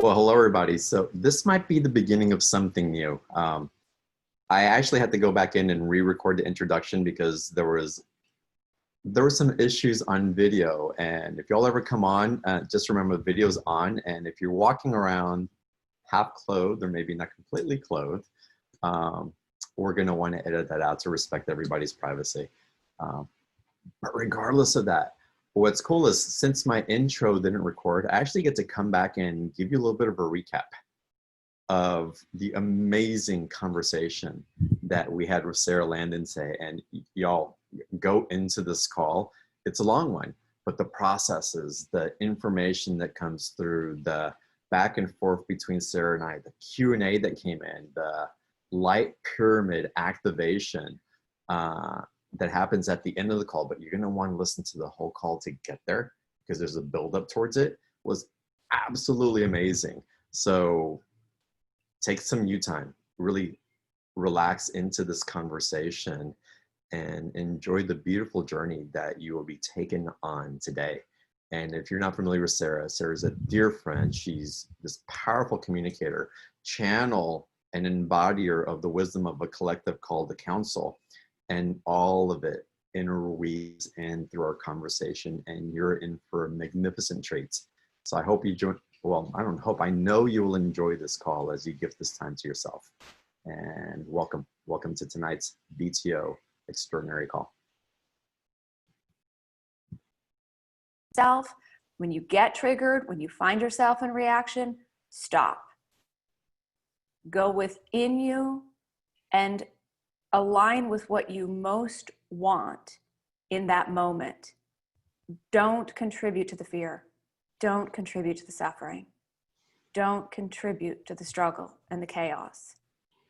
Well, hello everybody. So this might be the beginning of something new. I actually had to go back in and re-record the introduction because there were some issues on video. And if y'all ever come on, just remember the video's on. And if you're walking around half clothed or maybe not completely clothed, we're going to want to edit that out to respect everybody's privacy. But regardless of that, what's cool is since my intro didn't record, I actually get to come back and give you a little bit of a recap of the amazing conversation that we had with Sara Landon today. And y'all go into this call. It's a long one, but the processes, the information that comes through, the back and forth between Sara and I, the Q&A that came in, the light pyramid activation, that happens at the end of the call, but you're going to want to listen to the whole call to get there because there's a buildup towards it, was absolutely amazing. So take some you time, really relax into this conversation and enjoy the beautiful journey that you will be taken on today. And if you're not familiar with Sara, Sara's a dear friend. She's this powerful communicator, channel and embodier of the wisdom of a collective called the Council. And all of it interweaves in through our conversation, and you're in for magnificent treats. So I hope you join. Well, I don't hope, I know you will enjoy this call as you give this time to yourself. And welcome to tonight's BTO Extraordinary Call. When you get triggered, when you find yourself in reaction, stop. Go within you and align with what you most want in that moment. Don't contribute to the fear. Don't contribute to the suffering. Don't contribute to the struggle and the chaos.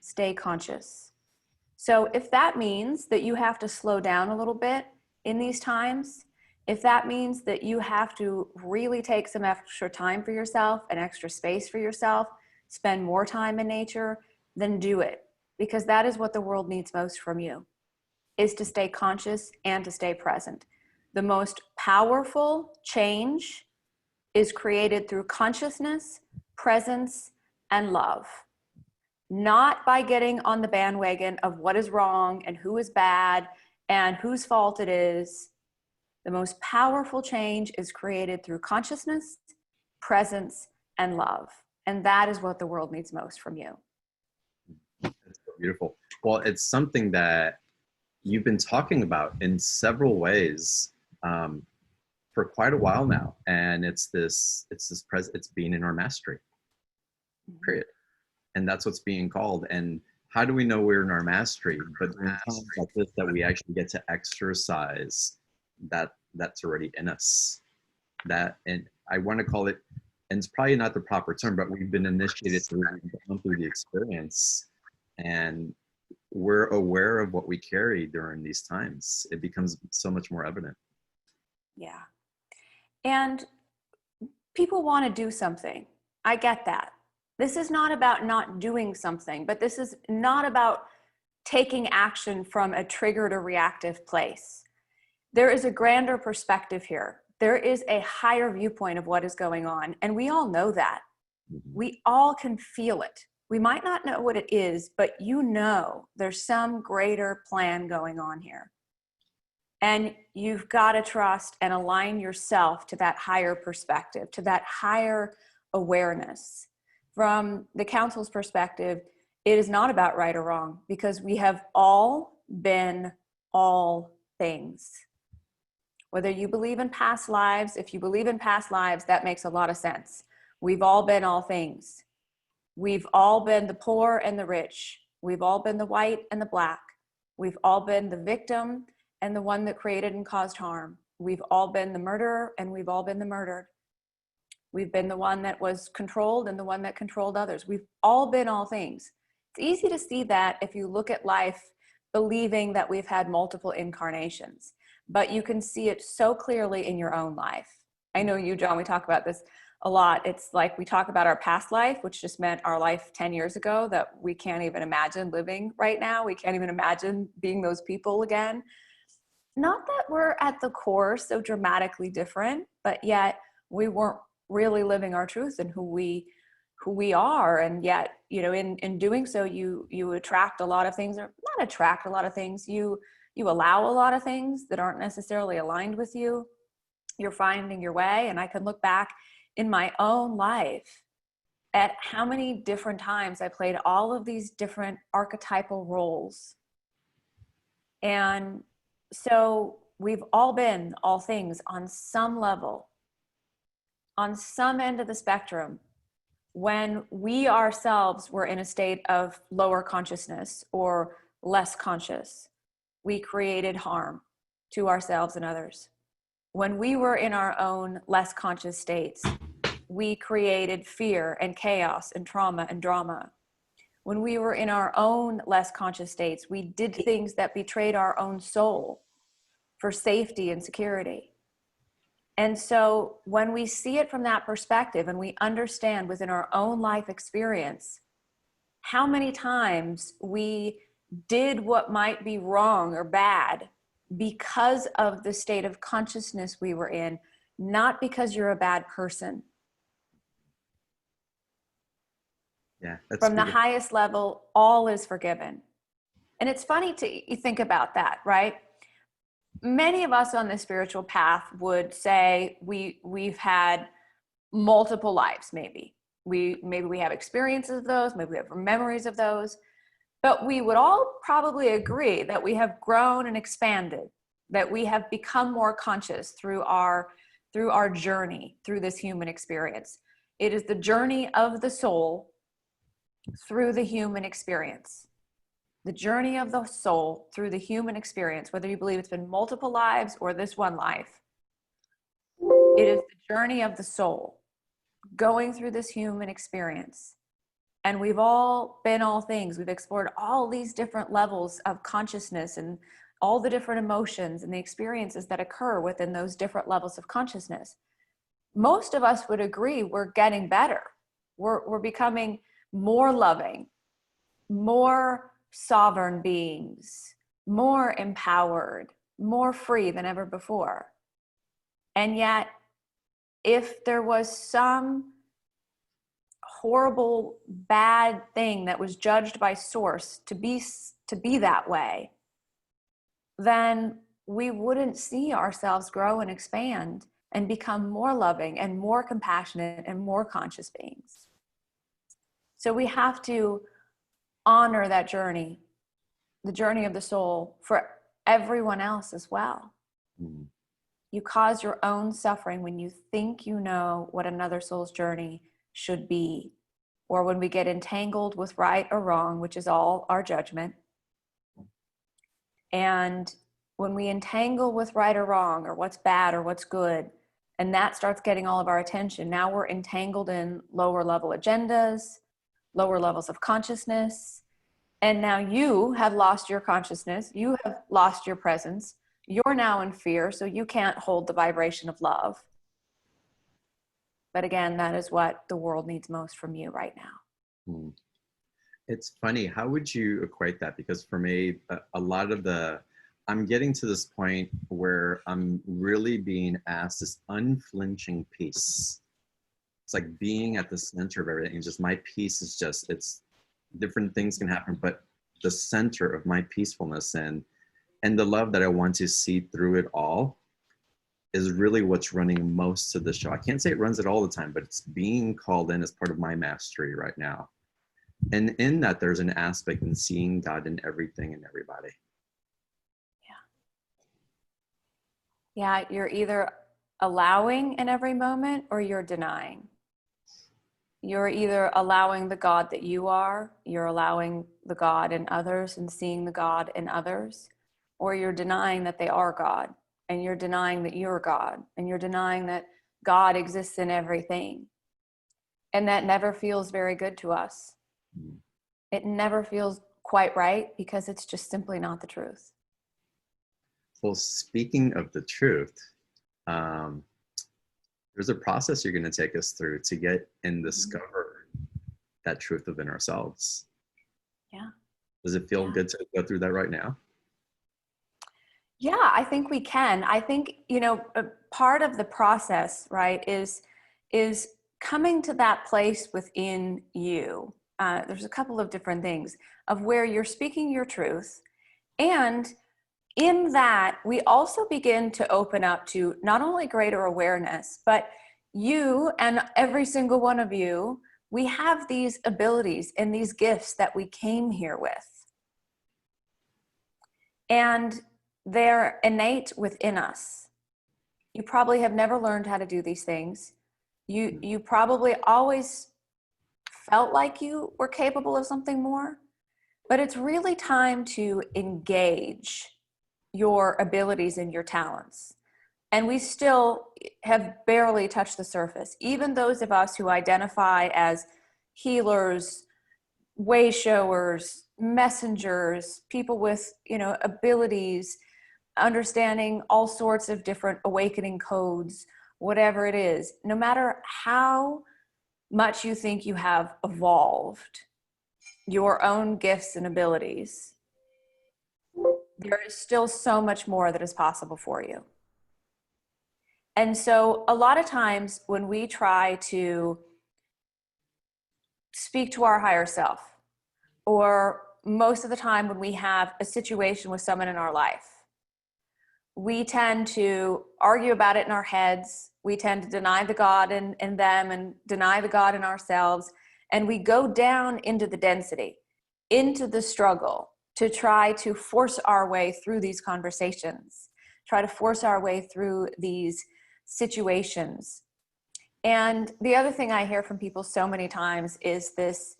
Stay conscious. So if that means that you have to slow down a little bit in these times, if that means that you have to really take some extra time for yourself and extra space for yourself, spend more time in nature, then do it. Because that is what the world needs most from you, is to stay conscious and to stay present. The most powerful change is created through consciousness, presence, and love. Not by getting on the bandwagon of what is wrong and who is bad and whose fault it is. The most powerful change is created through consciousness, presence, and love. And that is what the world needs most from you. That's so beautiful. Well, it's something that you've been talking about in several ways for quite a while now, and it's being in our mastery, period. And that's what's being called. And how do we know we're in our mastery? But in times like this, that we actually get to exercise that's already in us. That, and I want to call it, and it's probably not the proper term, but we've been initiated through the experience, and we're aware of what we carry during these times. It becomes so much more evident. Yeah. And people want to do something. I get that. This is not about not doing something, but this is not about taking action from a triggered or reactive place. There is a grander perspective here. There is a higher viewpoint of what is going on. And we all know that. We all can feel it. We might not know what it is, but you know there's some greater plan going on here. And you've got to trust and align yourself to that higher perspective, to that higher awareness. From the Council's perspective, it is not about right or wrong, because we have all been all things. Whether you believe in past lives, if you believe in past lives, that makes a lot of sense. We've all been all things. We've all been the poor and the rich. We've all been the white and the black. We've all been the victim and the one that created and caused harm. We've all been the murderer and we've all been the murdered. We've been the one that was controlled and the one that controlled others. We've all been all things. It's easy to see that if you look at life believing that we've had multiple incarnations, but you can see it so clearly in your own life. I know you, John, we talk about this a lot. It's like we talk about our past life, which just meant our life 10 years ago that we can't even imagine living right now. We can't even imagine being those people again. Not that we're at the core so dramatically different, but yet we weren't really living our truth and who we who we are. And yet, you know, in doing so, you attract a lot of things, or not attract a lot of things, you allow a lot of things that aren't necessarily aligned with you. You're finding your way. And I can look back in my own life at how many different times I played all of these different archetypal roles. And so we've all been all things on some level, on some end of the spectrum, when we ourselves were in a state of lower consciousness or less conscious. We created harm to ourselves and others. When we were in our own less conscious states, we created fear and chaos and trauma and drama. When we were in our own less conscious states, we did things that betrayed our own soul for safety and security. And so when we see it from that perspective and we understand within our own life experience how many times we did what might be wrong or bad because of the state of consciousness we were in, not because you're a bad person. Yeah, that's From the beautiful. highest level, all is forgiven. And it's funny to think about that, right? Many of us on the spiritual path would say we've had multiple lives. Maybe we have experiences of those, maybe we have memories of those, but we would all probably agree that we have grown and expanded, that we have become more conscious through our journey through this human experience. It is the journey of the soul through the human experience. The journey of the soul through the human experience, whether you believe it's been multiple lives or this one life, it is the journey of the soul going through this human experience. And we've all been all things. We've explored all these different levels of consciousness and all the different emotions and the experiences that occur within those different levels of consciousness. Most of us would agree we're getting better. We're becoming more loving, more sovereign beings, more empowered, more free than ever before. And yet, if there was some horrible, bad thing that was judged by source to be that way, then we wouldn't see ourselves grow and expand and become more loving and more compassionate and more conscious beings. So we have to honor that journey, the journey of the soul, for everyone else as well. Mm. You cause your own suffering when you think you know what another soul's journey should be, or when we get entangled with right or wrong, which is all our judgment. And when we entangle with right or wrong, or what's bad or what's good, and that starts getting all of our attention, now we're entangled in lower level agendas, lower levels of consciousness. And now you have lost your consciousness. You have lost your presence. You're now in fear, so you can't hold the vibration of love. But again, that is what the world needs most from you right now. Mm. It's funny. How would you equate that? Because for me, a lot of I'm getting to this point where I'm really being asked this unflinching peace. It's like being at the center of everything. Just my peace is just, it's different things can happen, but the center of my peacefulness and the love that I want to see through it all is really what's running most of the show. I can't say it runs it all the time, but it's being called in as part of my mastery right now. And in that, there's an aspect in seeing God in everything and everybody. Yeah, you're either allowing in every moment or you're denying. You're either allowing the God that you are, you're allowing the God in others and seeing the God in others, or you're denying that they are God, and you're denying that you're God, and you're denying that God exists in everything. And that never feels very good to us. It never feels quite right because it's just simply not the truth. Well, speaking of the truth, there's a process you're going to take us through to get and discover that truth within ourselves. Yeah. Does it feel good to go through that right now? Yeah, I think we can. I think, part of the process, right, is coming to that place within you, there's a couple of different things of where you're speaking your truth. And in that, we also begin to open up to not only greater awareness, but you and every single one of you, we have these abilities and these gifts that we came here with. And they're innate within us. You probably have never learned how to do these things. You probably always felt like you were capable of something more, but it's really time to engage your abilities and your talents. And we still have barely touched the surface. Even those of us who identify as healers, wayshowers, messengers, people with, abilities, understanding all sorts of different awakening codes, whatever it is, no matter how much you think you have evolved your own gifts and abilities, there is still so much more that is possible for you. And so a lot of times when we try to speak to our higher self, or most of the time when we have a situation with someone in our life, we tend to argue about it in our heads. We tend to deny the God in them and deny the God in ourselves. And we go down into the density, into the struggle to try to force our way through these conversations, try to force our way through these situations. And the other thing I hear from people so many times is this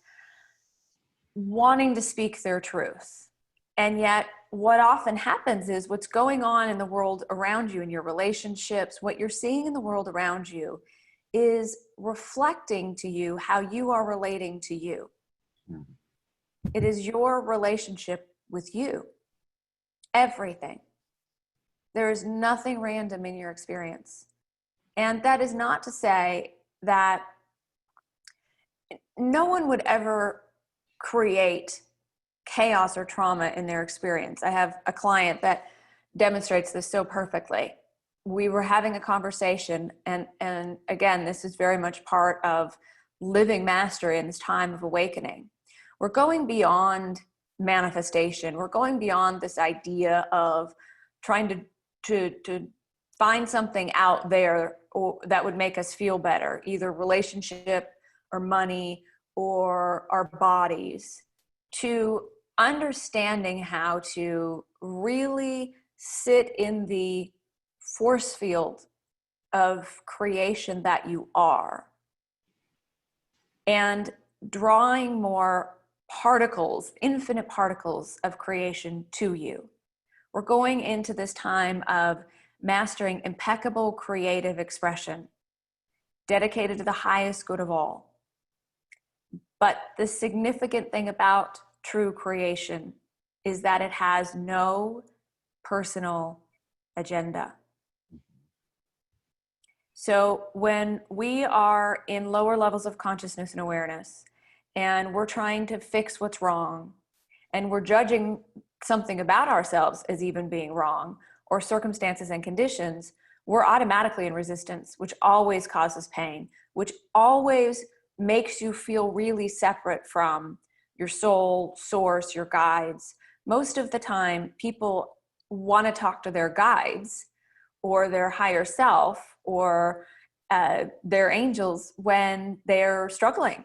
wanting to speak their truth. And yet what often happens is what's going on in the world around you, in your relationships, what you're seeing in the world around you is reflecting to you how you are relating to you. Mm-hmm. It is your relationship with you. Everything. There is nothing random in your experience. And that is not to say that no one would ever create chaos or trauma in their experience. I have a client that demonstrates this so perfectly. We were having a conversation, and again, this is very much part of living mastery in this time of awakening. We're going beyond manifestation. We're going beyond this idea of trying to find something out there or that would make us feel better, either relationship or money or our bodies, to understanding how to really sit in the force field of creation that you are and drawing more particles, infinite particles of creation to you. We're going into this time of mastering impeccable creative expression, dedicated to the highest good of all. But the significant thing about true creation is that it has no personal agenda. So when we are in lower levels of consciousness and awareness, and we're trying to fix what's wrong, and we're judging something about ourselves as even being wrong, or circumstances and conditions, we're automatically in resistance, which always causes pain, which always makes you feel really separate from your soul, source, your guides. Most of the time, people want to talk to their guides or their higher self or their angels when they're struggling,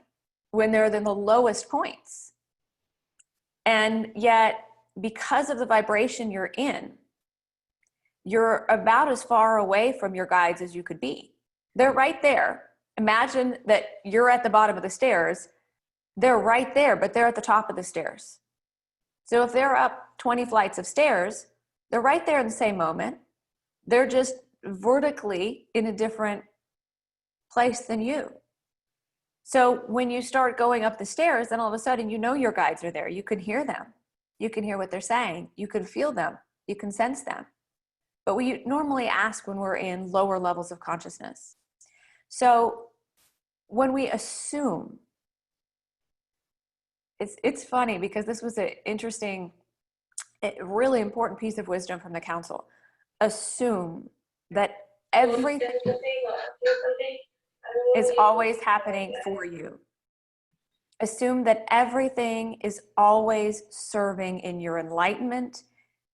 when they're in the lowest points. And yet, because of the vibration you're in, you're about as far away from your guides as you could be. They're right there. Imagine that you're at the bottom of the stairs. They're right there, but they're at the top of the stairs. So if they're up 20 flights of stairs, they're right there in the same moment. They're just vertically in a different place than you. So when you start going up the stairs, then all of a sudden, you know your guides are there. You can hear them. You can hear what they're saying. You can feel them. You can sense them. But we normally ask when we're in lower levels of consciousness. So when we assume, it's funny because this was an interesting, really important piece of wisdom from the council. Assume that everything. is always happening for you. Assume that everything is always serving in your enlightenment,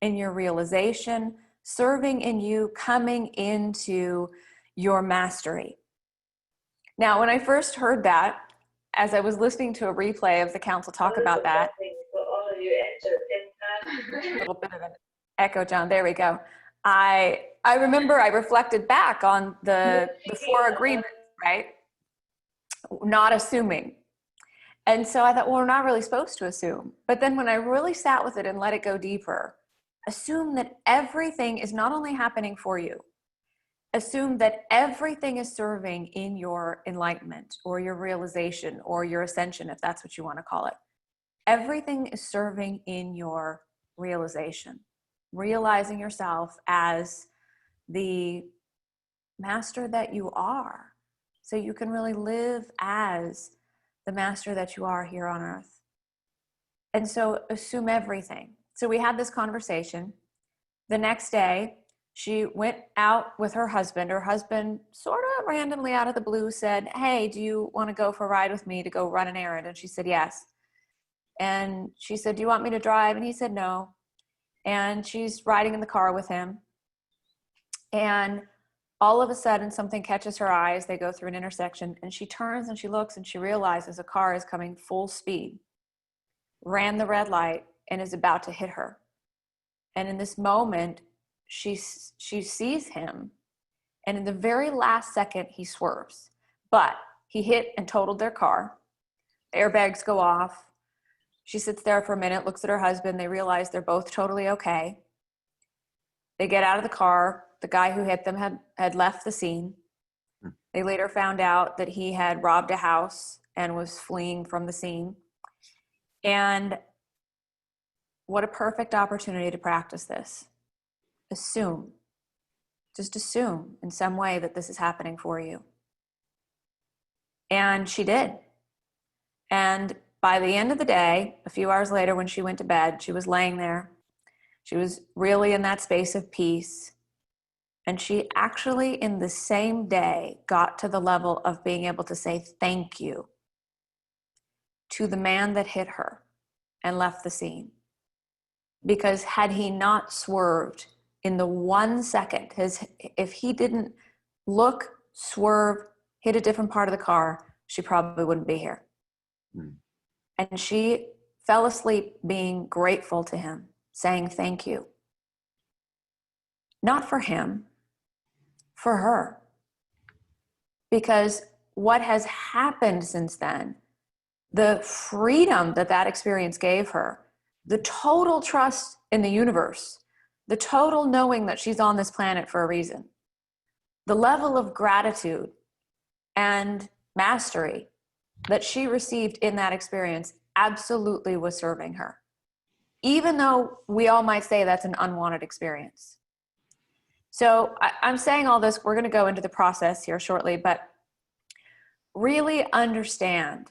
in your realization, serving in you coming into your mastery. Now, when I first heard that, as I was listening to a replay of the council talk about that, a little bit of an echo, John, there we go. I remember I reflected back on the 4 agreements, right? Not assuming. And so I thought, well, we're not really supposed to assume. But then when I really sat with it and let it go deeper, assume that everything is not only happening for you, assume that everything is serving in your enlightenment or your realization or your ascension, if that's what you want to call it. Everything is serving in your realization, realizing yourself as the master that you are, so you can really live as the master that you are here on earth. And so assume everything. So we had this conversation. The next day, she went out with her husband. Her husband sort of randomly out of the blue said, hey, do you want to go for a ride with me to go run an errand? And she said, yes. And she said, do you want me to drive? And he said, no. And she's riding in the car with him. And all of a sudden, something catches her eyes. They go through an intersection, and she turns and she looks and she realizes a car is coming full speed, ran the red light, and is about to hit her. And in this moment, she sees him, and in the very last second, he swerves. But he hit and totaled their car. Airbags go off. She sits there for a minute, looks at her husband. They realize they're both totally okay. They get out of the car. The guy who hit them had left the scene. They later found out that he had robbed a house and was fleeing from the scene. And what a perfect opportunity to practice this. Assume, just assume in some way that this is happening for you. And she did. And by the end of the day, a few hours later when she went to bed, she was laying there. She was really in that space of peace. And she actually, in the same day, got to the level of being able to say thank you to the man that hit her and left the scene. Because had he not swerved in the 1 second, if he didn't look, swerve, hit a different part of the car, she probably wouldn't be here. And she fell asleep being grateful to him, saying thank you. Not for him, for her. Because what has happened since then, the freedom that experience gave her, the total trust in the universe, the total knowing that she's on this planet for a reason, the level of gratitude and mastery that she received in that experience absolutely was serving her. Even though we all might say that's an unwanted experience. So I'm saying all this, we're going to go into the process here shortly, but really understand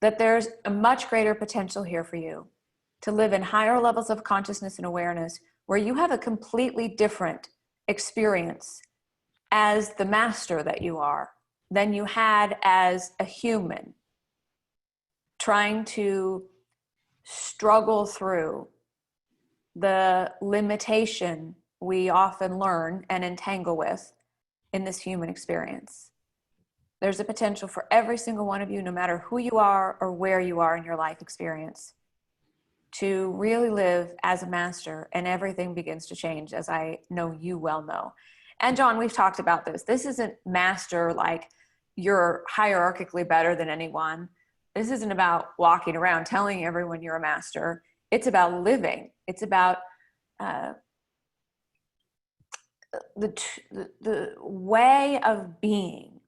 that there's a much greater potential here for you to live in higher levels of consciousness and awareness where you have a completely different experience as the master that you are than you had as a human trying to struggle through the limitation we often learn and entangle with in this human experience. There's a potential for every single one of you, no matter who you are or where you are in your life experience, to really live as a master, and everything begins to change, as I know you well know. And John, we've talked about this. This isn't master like you're hierarchically better than anyone. This isn't about walking around telling everyone you're a master. It's about living. It's about the way of being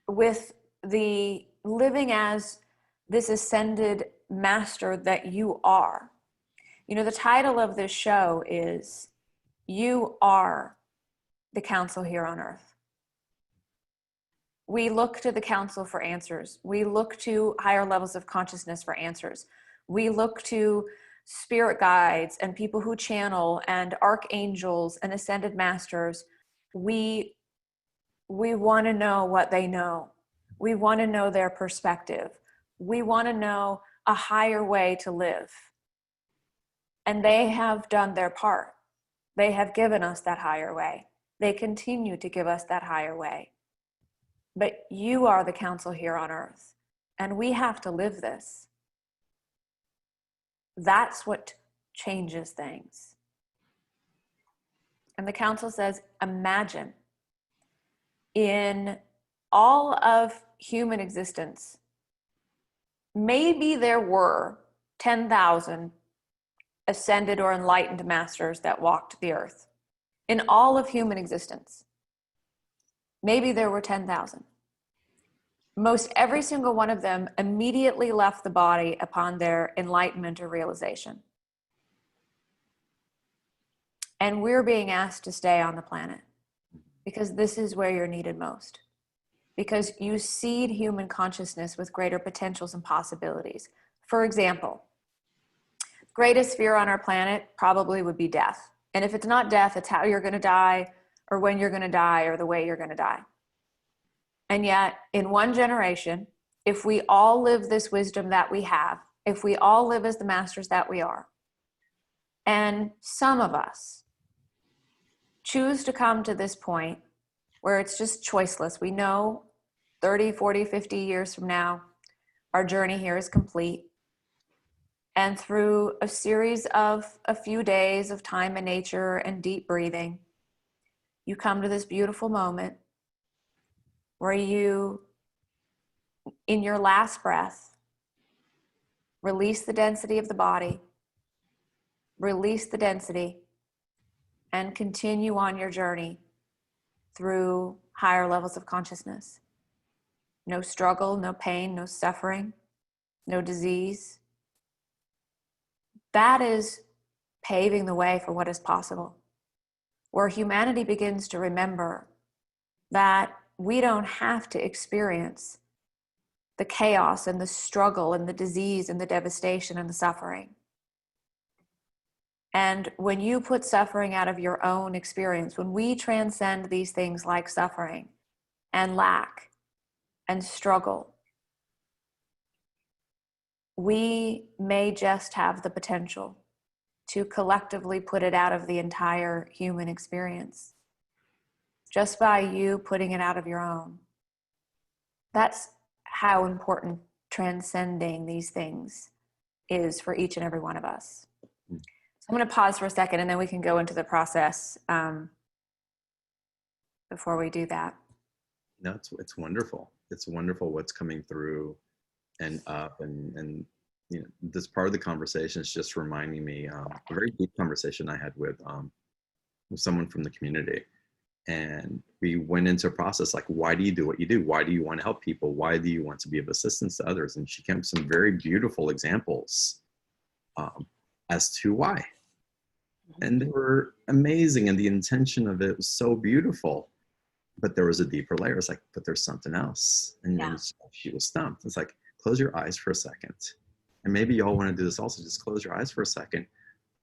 with the living as this ascended master that you are. You know, the title of this show is You Are the Council Here on Earth. We look to the council for answers. We look to higher levels of consciousness for answers. We look to spirit guides and people who channel and archangels and ascended masters. We We want to know what they know. We want to know their perspective. We want to know a higher way to live. And they have done their part. They have given us that higher way. They continue to give us that higher way. But you are the council here on earth, and we have to live this. That's what changes things. And the council says, imagine in all of human existence, maybe there were 10,000 ascended or enlightened masters that walked the earth. In all of human existence, maybe there were 10,000. Most every single one of them immediately left the body upon their enlightenment or realization. And we're being asked to stay on the planet because this is where you're needed most. Because you seed human consciousness with greater potentials and possibilities. For example, greatest fear on our planet probably would be death. And if it's not death, it's how you're going to die, or when you're going to die, or the way you're going to die. And yet, in one generation, if we all live this wisdom that we have, if we all live as the masters that we are, and some of us choose to come to this point where it's just choiceless. We know 30, 40, 50 years from now, our journey here is complete. And through a series of a few days of time in nature and deep breathing, you come to this beautiful moment where you, in your last breath, release the density of the body, release the density, and continue on your journey through higher levels of consciousness. No struggle, no pain, no suffering, no disease. That is paving the way for what is possible, where humanity begins to remember that we don't have to experience the chaos and the struggle and the disease and the devastation and the suffering. And when you put suffering out of your own experience, when we transcend these things like suffering and lack and struggle, we may just have the potential to collectively put it out of the entire human experience just by you putting it out of your own. That's how important transcending these things is for each and every one of us. So I'm going to pause for a second and then we can go into the process before we do that. No, it's wonderful. It's wonderful what's coming through and up, and you know, this part of the conversation is just reminding me a very deep conversation I had with someone from the community, and we went into a process like, why do you do what you do? Why do you want to help people? Why do you want to be of assistance to others? And she came with some very beautiful examples as to why, and they were amazing, and the intention of it was so beautiful. But there was a deeper layer. It's like, but there's something else. And then she was stumped. It's like, close your eyes for a second. And maybe y'all want to do this also. Just close your eyes for a second.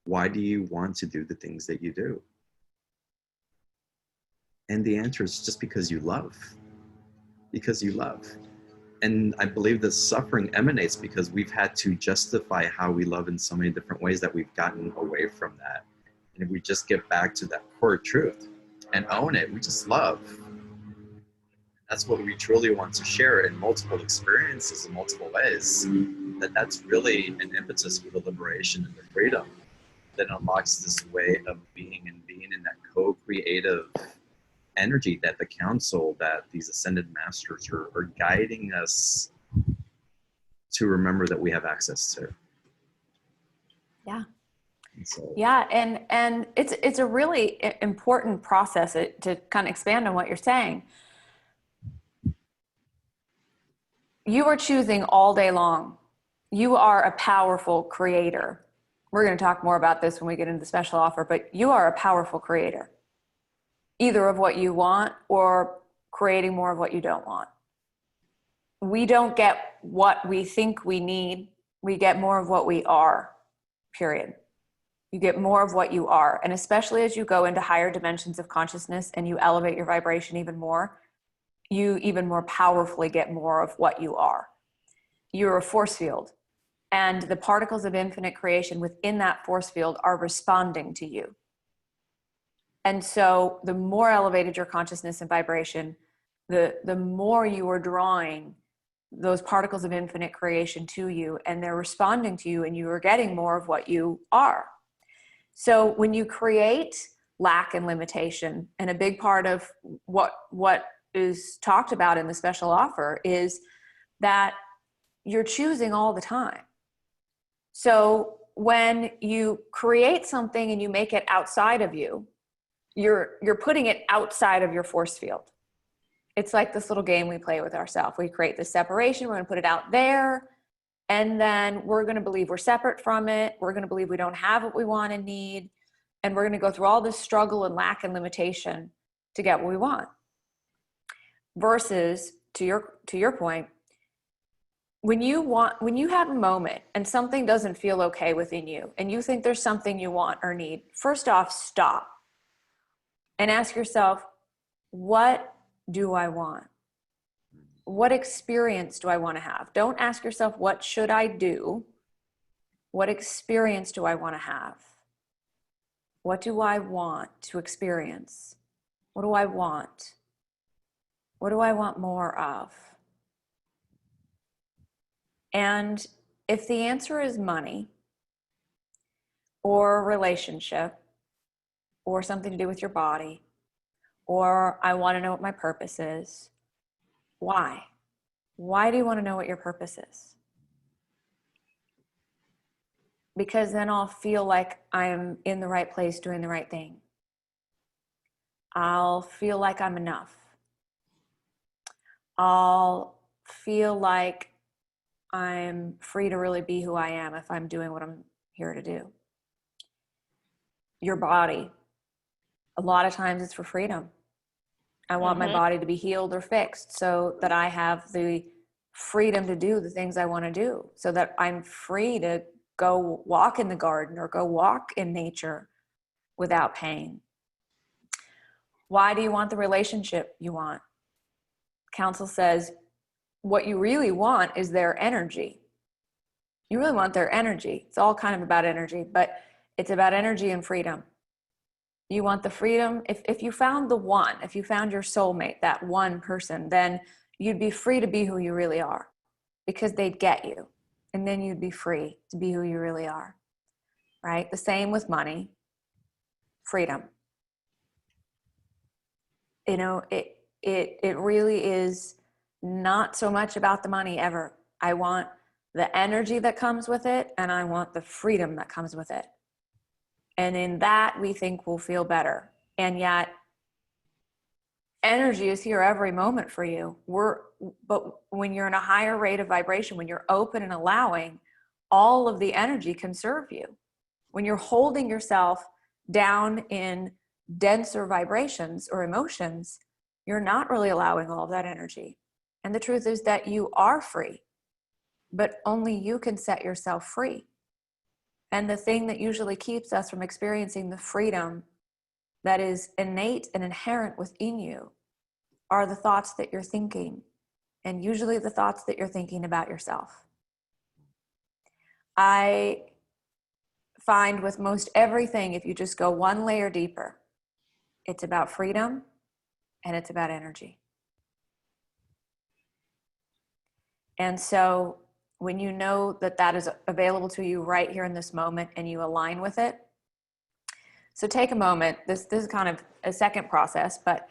Why do you want to do the things that you do? And the answer is just because you love. Because you love. And I believe that suffering emanates because we've had to justify how we love in so many different ways that we've gotten away from that. And if we just get back to that core truth and own it, we just love. That's what we truly want to share in multiple experiences in multiple ways. That's really an impetus for the liberation and the freedom that unlocks this way of being and being in that co-creative energy that the council, that these ascended masters are guiding us to remember that we have access to. Yeah. So, yeah, and it's a really important process to kind of expand on what you're saying. You are choosing all day long. You are a powerful creator. We're going to talk more about this when we get into the special offer, but you are a powerful creator, either of what you want or creating more of what you don't want. We don't get what we think we need. We get more of what we are, period. You get more of what you are. And especially as you go into higher dimensions of consciousness and you elevate your vibration even more, you even more powerfully get more of what you are. You're a force field, and the particles of infinite creation within that force field are responding to you. And so the more elevated your consciousness and vibration, the more you are drawing those particles of infinite creation to you, and they're responding to you, and you are getting more of what you are. So when you create lack and limitation, and a big part of what is talked about in the special offer is that you're choosing all the time. So when you create something and you make it outside of you, you're putting it outside of your force field. It's like this little game we play with ourselves. We create this separation, we're going to put it out there, and then we're going to believe we're separate from it. We're going to believe we don't have what we want and need, and we're going to go through all this struggle and lack and limitation to get what we want. Versus, to your point, when you have a moment and something doesn't feel okay within you, and you think there's something you want or need, first off, stop and ask yourself, what do I want? What experience do I want to have? Don't ask yourself, what should I do? What experience do I want to have? What do I want to experience? What do I want? What do I want more of? And if the answer is money or relationship or something to do with your body, or I want to know what my purpose is, why? Why do you want to know what your purpose is? Because then I'll feel like I'm in the right place doing the right thing. I'll feel like I'm enough. I'll feel like I'm free to really be who I am if I'm doing what I'm here to do. Your body, a lot of times it's for freedom. I want my body to be healed or fixed so that I have the freedom to do the things I want to do, so that I'm free to go walk in the garden or go walk in nature without pain. Why do you want the relationship you want? Council says what you really want is their energy. You really want their energy. It's all kind of about energy, but it's about energy and freedom. You want the freedom. If you found the one, if you found your soulmate, that one person, then you'd be free to be who you really are, because they'd get you. And then you'd be free to be who you really are, right? The same with money, freedom. You know, it really is not so much about the money ever. I want the energy that comes with it, and I want the freedom that comes with it. And in that, we think we'll feel better. And yet, energy is here every moment for you. But when you're in a higher rate of vibration, when you're open and allowing, all of the energy can serve you. When you're holding yourself down in denser vibrations or emotions, you're not really allowing all of that energy. And the truth is that you are free, but only you can set yourself free. And the thing that usually keeps us from experiencing the freedom that is innate and inherent within you are the thoughts that you're thinking, and usually the thoughts that you're thinking about yourself. I find with most everything, if you just go one layer deeper, it's about freedom and it's about energy. And so when you know that that is available to you right here in this moment and you align with it, so take a moment. This is kind of a second process, but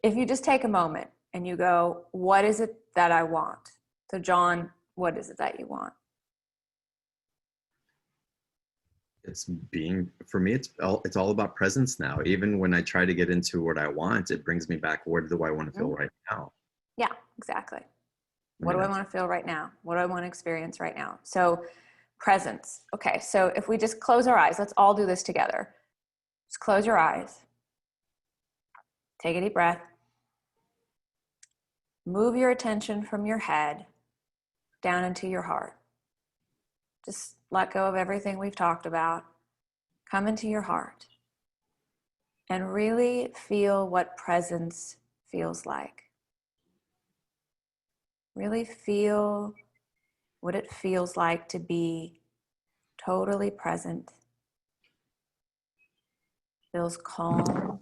if you just take a moment and you go, what is it that I want? So John, what is it that you want? It's being, for me, it's all about presence now. Even when I try to get into what I want, it brings me back, where do I want to feel right now? Yeah, exactly. What do I want to feel right now? What do I want to experience right now? So presence. Okay, so if we just close our eyes, let's all do this together. Just close your eyes. Take a deep breath. Move your attention from your head down into your heart. Just let go of everything we've talked about. Come into your heart and really feel what presence feels like. Really feel what it feels like to be totally present. Feels calm,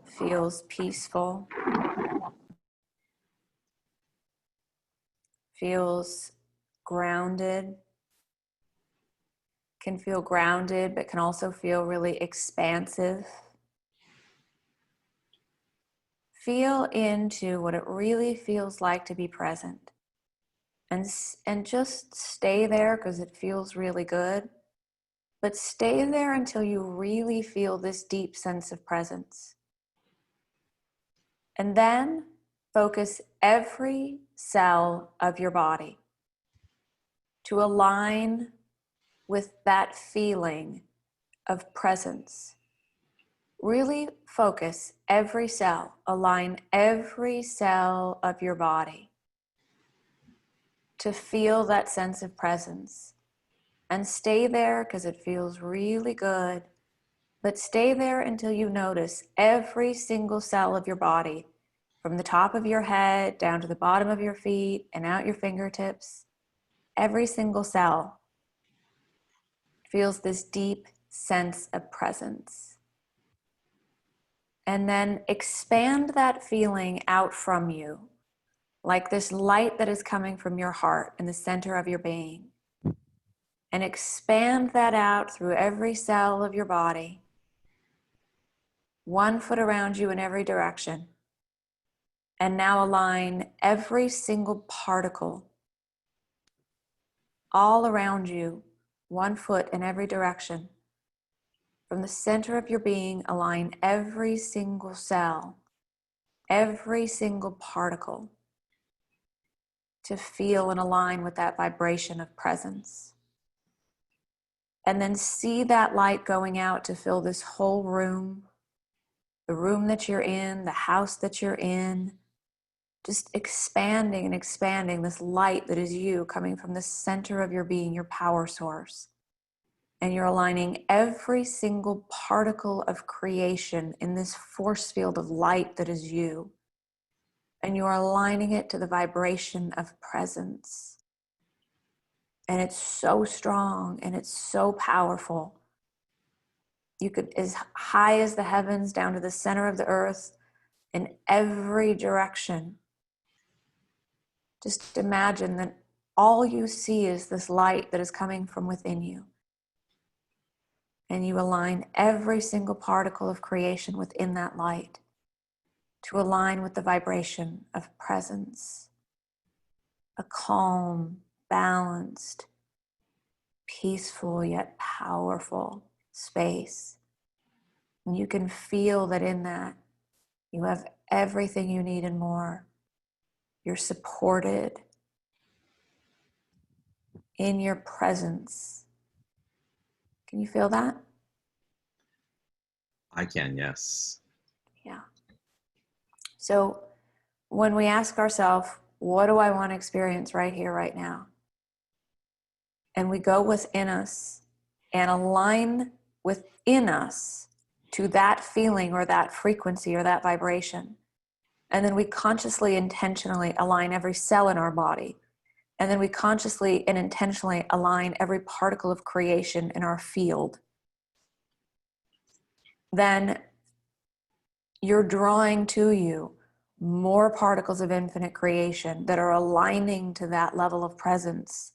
feels peaceful, feels grounded. Can feel grounded, but can also feel really expansive. Feel into what it really feels like to be present. And just stay there because it feels really good. But stay there until you really feel this deep sense of presence. And then focus every cell of your body to align with that feeling of presence. Really focus every cell, align every cell of your body to feel that sense of presence. And stay there because it feels really good. But stay there until you notice every single cell of your body, from the top of your head down to the bottom of your feet and out your fingertips. Every single cell feels this deep sense of presence. And then expand that feeling out from you, like this light that is coming from your heart in the center of your being. And expand that out through every cell of your body, 1 foot around you in every direction. And now align every single particle all around you, 1 foot in every direction. From the center of your being, align every single cell, every single particle to feel and align with that vibration of presence. And then see that light going out to fill this whole room, the room that you're in, the house that you're in, just expanding and expanding this light that is you coming from the center of your being, your power source. And you're aligning every single particle of creation in this force field of light that is you. And you're aligning it to the vibration of presence. And it's so strong and it's so powerful. You could, as high as the heavens, down to the center of the earth, in every direction. Just imagine that all you see is this light that is coming from within you. And you align every single particle of creation within that light to align with the vibration of presence. A calm, balanced, peaceful yet powerful space. And you can feel that in that you have everything you need and more. You're supported in your presence. Can you feel that? I can, yes. Yeah. So when we ask ourselves, what do I want to experience right here, right now? And we go within us and align within us to that feeling or that frequency or that vibration. And then we consciously, intentionally align every cell in our body. And then we consciously and intentionally align every particle of creation in our field. Then you're drawing to you more particles of infinite creation that are aligning to that level of presence.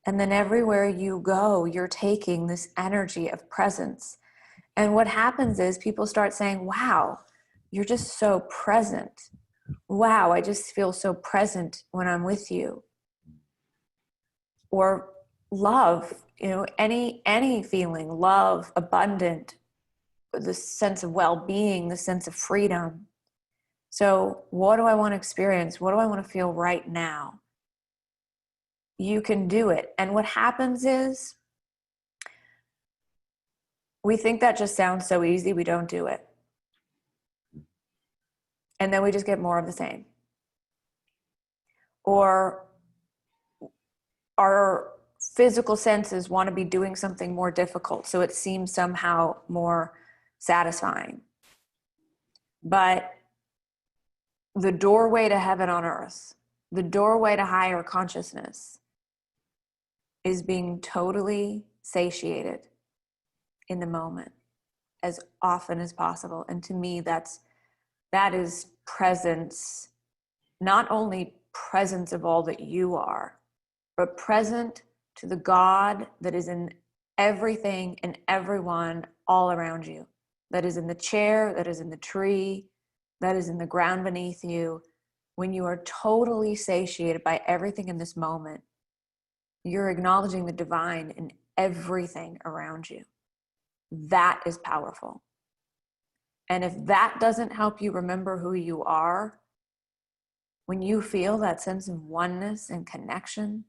And then everywhere you go, you're taking this energy of presence. And what happens is people start saying, wow, you're just so present. Wow, I just feel so present when I'm with you. Or love, any feeling, love, abundant, the sense of well-being, the sense of freedom. So what do I want to experience? What do I want to feel right now? You can do it. And what happens is we think that just sounds so easy, we don't do it. And then we just get more of the same. Or our physical senses want to be doing something more difficult, so it seems somehow more satisfying. But the doorway to heaven on earth, the doorway to higher consciousness, is being totally satiated in the moment as often as possible. And to me, that is presence, not only presence of all that you are, but present to the God that is in everything and everyone all around you, that is in the chair, that is in the tree, that is in the ground beneath you. When you are totally satiated by everything in this moment, you're acknowledging the divine in everything around you. That is powerful. And if that doesn't help you remember who you are, when you feel that sense of oneness and connection,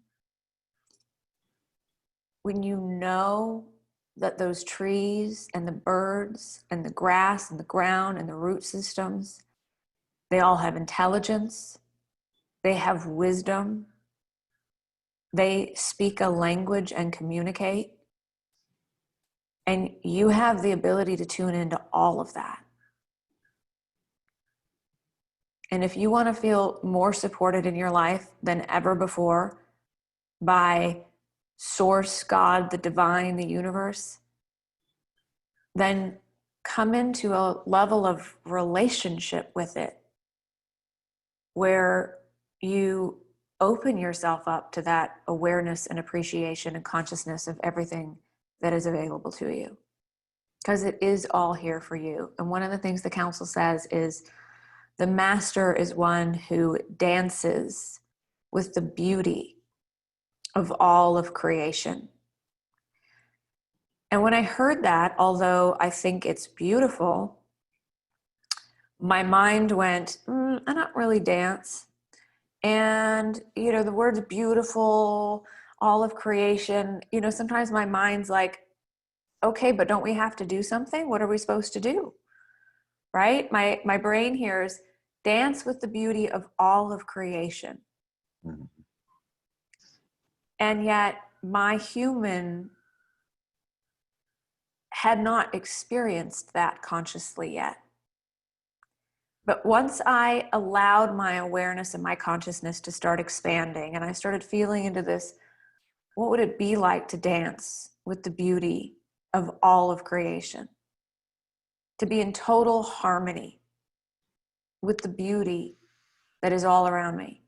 when you know that those trees and the birds and the grass and the ground and the root systems, they all have intelligence, they have wisdom, they speak a language and communicate, and you have the ability to tune into all of that. And if you want to feel more supported in your life than ever before by Source, God, the divine, the universe, then come into a level of relationship with it where you open yourself up to that awareness and appreciation and consciousness of everything that is available to you. Because it is all here for you. And one of the things the council says is the master is one who dances with the beauty of all of creation. And when I heard that, although I think it's beautiful, my mind went, I don't really dance. And, the word's beautiful, all of creation, sometimes my mind's like, okay, but don't we have to do something? What are we supposed to do? Right? My brain hears, dance with the beauty of all of creation. Mm-hmm. And yet my human had not experienced that consciously yet. But once I allowed my awareness and my consciousness to start expanding, and I started feeling into this, what would it be like to dance with the beauty of all of creation? To be in total harmony with the beauty that is all around me.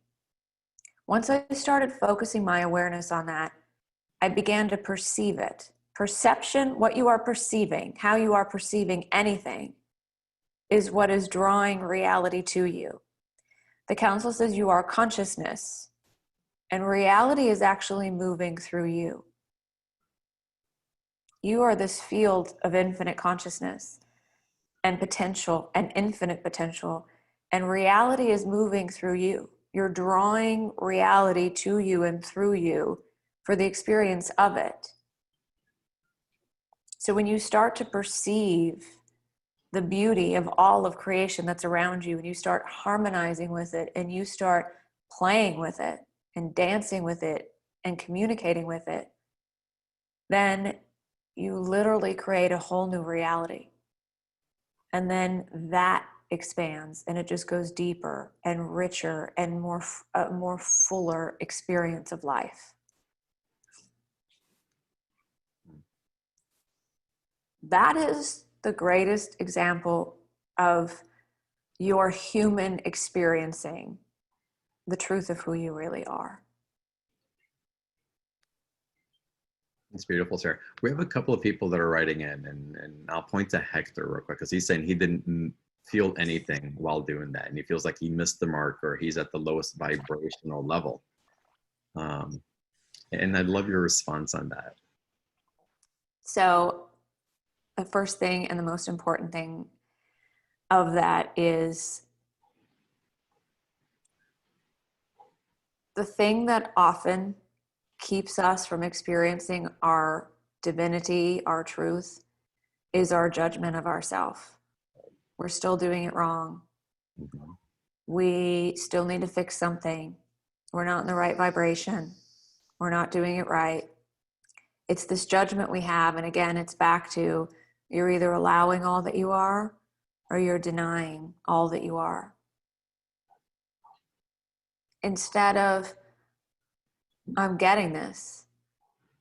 Once I started focusing my awareness on that, I began to perceive it. Perception, what you are perceiving, how you are perceiving anything, is what is drawing reality to you. The council says you are consciousness, and reality is actually moving through you. You are this field of infinite consciousness and potential and infinite potential, and reality is moving through you. You're drawing reality to you and through you for the experience of it. So when you start to perceive the beauty of all of creation that's around you, and you start harmonizing with it, and you start playing with it and dancing with it and communicating with it, then you literally create a whole new reality. And then that expands, and it just goes deeper and richer and more fuller experience of life. That is the greatest example of your human experiencing the truth of who you really are. It's beautiful, Sarah. We have a couple of people that are writing in, and I'll point to Hector real quick, because he's saying he didn't feel anything while doing that, and he feels like he missed the mark, or he's at the lowest vibrational level. And I'd love your response on that. So the first thing and the most important thing of that is the thing that often keeps us from experiencing our divinity, our truth, is our judgment of ourselves. We're still doing it wrong. Mm-hmm. We still need to fix something. We're not in the right vibration. We're not doing it right. It's this judgment we have. And again, it's back to you're either allowing all that you are or you're denying all that you are. instead of, I'm getting this.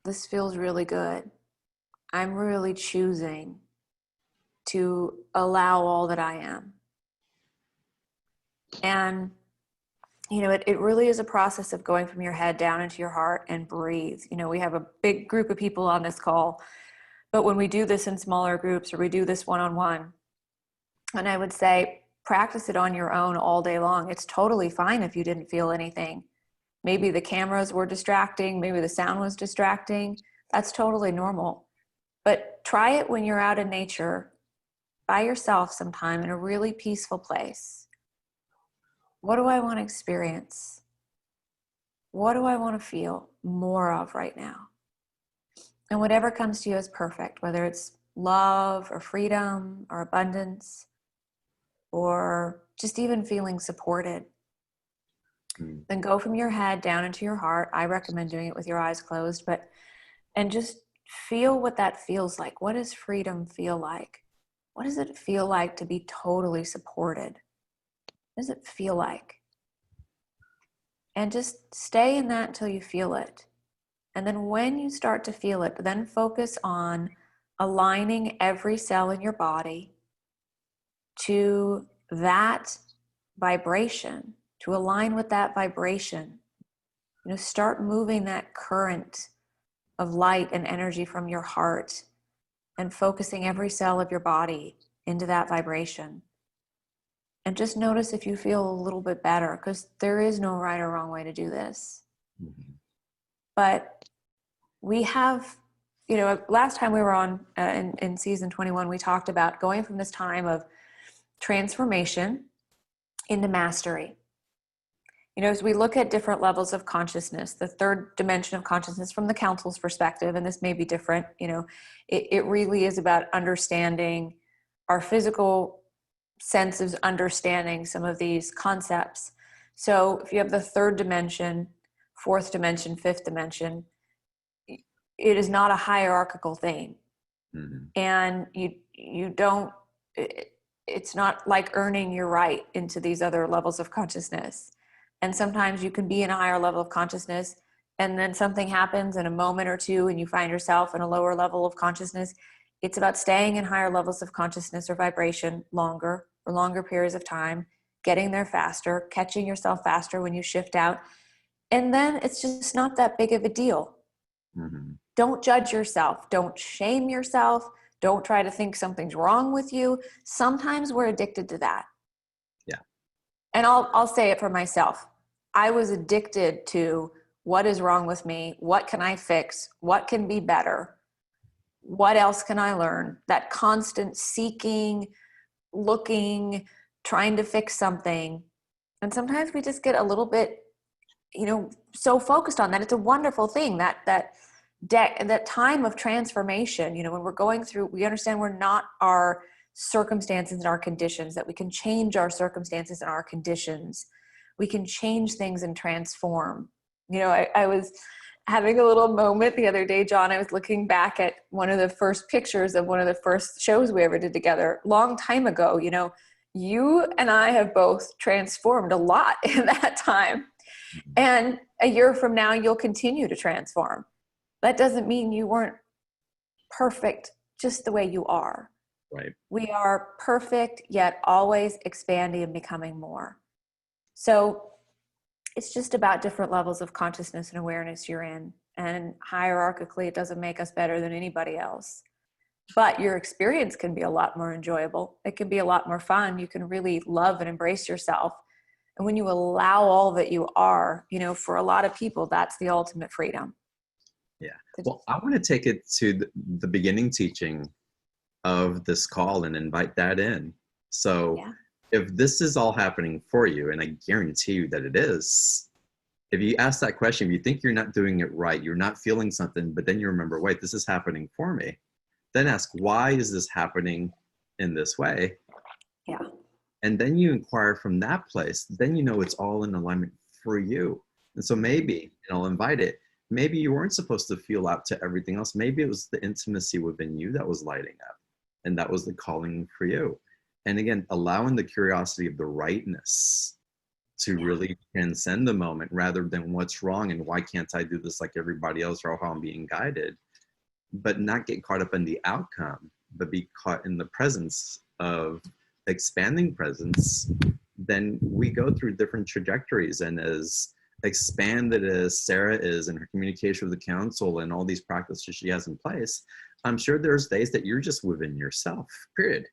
This feels really good. I'm really choosing to allow all that I am. And, you know, it really is a process of going from your head down into your heart and breathe. You know, we have a big group of people on this call, but when we do this in smaller groups or we do this one-on-one, and I would say practice it on your own all day long. It's totally fine if you didn't feel anything. Maybe the cameras were distracting, maybe the sound was distracting. That's totally normal. But try it when you're out in nature by yourself sometime in a really peaceful place. What do I want to experience? What do I want to feel more of right now? And whatever comes to you is perfect, whether it's love or freedom or abundance or just even feeling supported. Then go from your head down into your heart. I recommend doing it with your eyes closed, and just feel what that feels like. What does freedom feel like? What does it feel like to be totally supported? What does it feel like? And just stay in that until you feel it. And then when you start to feel it, then focus on aligning every cell in your body to that vibration, to align with that vibration. You know, start moving that current of light and energy from your heart and focusing every cell of your body into that vibration. And just notice if you feel a little bit better, because there is no right or wrong way to do this. Mm-hmm. But we have, you know, last time we were on in season 21, we talked about going from this time of transformation into mastery. You know, as we look at different levels of consciousness, the third dimension of consciousness from the council's perspective, and this may be different, you know, it really is about understanding our physical senses, understanding some of these concepts. So if you have the third dimension, fourth dimension, fifth dimension, it is not a hierarchical thing. Mm-hmm. And you don't, it's not like earning your right into these other levels of consciousness. And sometimes you can be in a higher level of consciousness and then something happens in a moment or two and you find yourself in a lower level of consciousness. It's about staying in higher levels of consciousness or vibration longer, for longer periods of time, getting there faster, catching yourself faster when you shift out. And then it's just not that big of a deal. Mm-hmm. Don't judge yourself. Don't shame yourself. Don't try to think something's wrong with you. Sometimes we're addicted to that. Yeah. And I'll say it for myself. I was addicted to what is wrong with me? What can I fix? What can be better? What else can I learn? That constant seeking, looking, trying to fix something. And sometimes we just get a little bit, you know, so focused on that. It's a wonderful thing, that time of transformation, you know, when we're going through, we understand we're not our circumstances and our conditions, that we can change our circumstances and our conditions. We can change things and transform. You know, I was having a little moment the other day, John. I was looking back at one of the first pictures of one of the first shows we ever did together, long time ago. You know, you and I have both transformed a lot in that time. And a year from now, you'll continue to transform. That doesn't mean you weren't perfect just the way you are. Right. We are perfect, yet always expanding and becoming more. So it's just about different levels of consciousness and awareness you're in. And hierarchically, it doesn't make us better than anybody else. But your experience can be a lot more enjoyable. It can be a lot more fun. You can really love and embrace yourself. And when you allow all that you are, you know, for a lot of people, that's the ultimate freedom. Yeah. Well, I want to take it to the beginning teaching of this call and invite that in. So yeah. If this is all happening for you, and I guarantee you that it is, if you ask that question, if you think you're not doing it right, you're not feeling something, but then you remember, wait, this is happening for me. Then ask, why is this happening in this way? Yeah. And then you inquire from that place, then you know it's all in alignment for you. And so maybe, and I'll invite it, maybe you weren't supposed to feel out to everything else. Maybe it was the intimacy within you that was lighting up. And that was the calling for you. And again, allowing the curiosity of the rightness to really transcend the moment rather than what's wrong and why can't I do this like everybody else or how I'm being guided, but not get caught up in the outcome, but be caught in the presence of expanding presence. Then we go through different trajectories. And as expanded as Sara is in her communication with the council and all these practices she has in place, I'm sure there's days that you're just within yourself, period.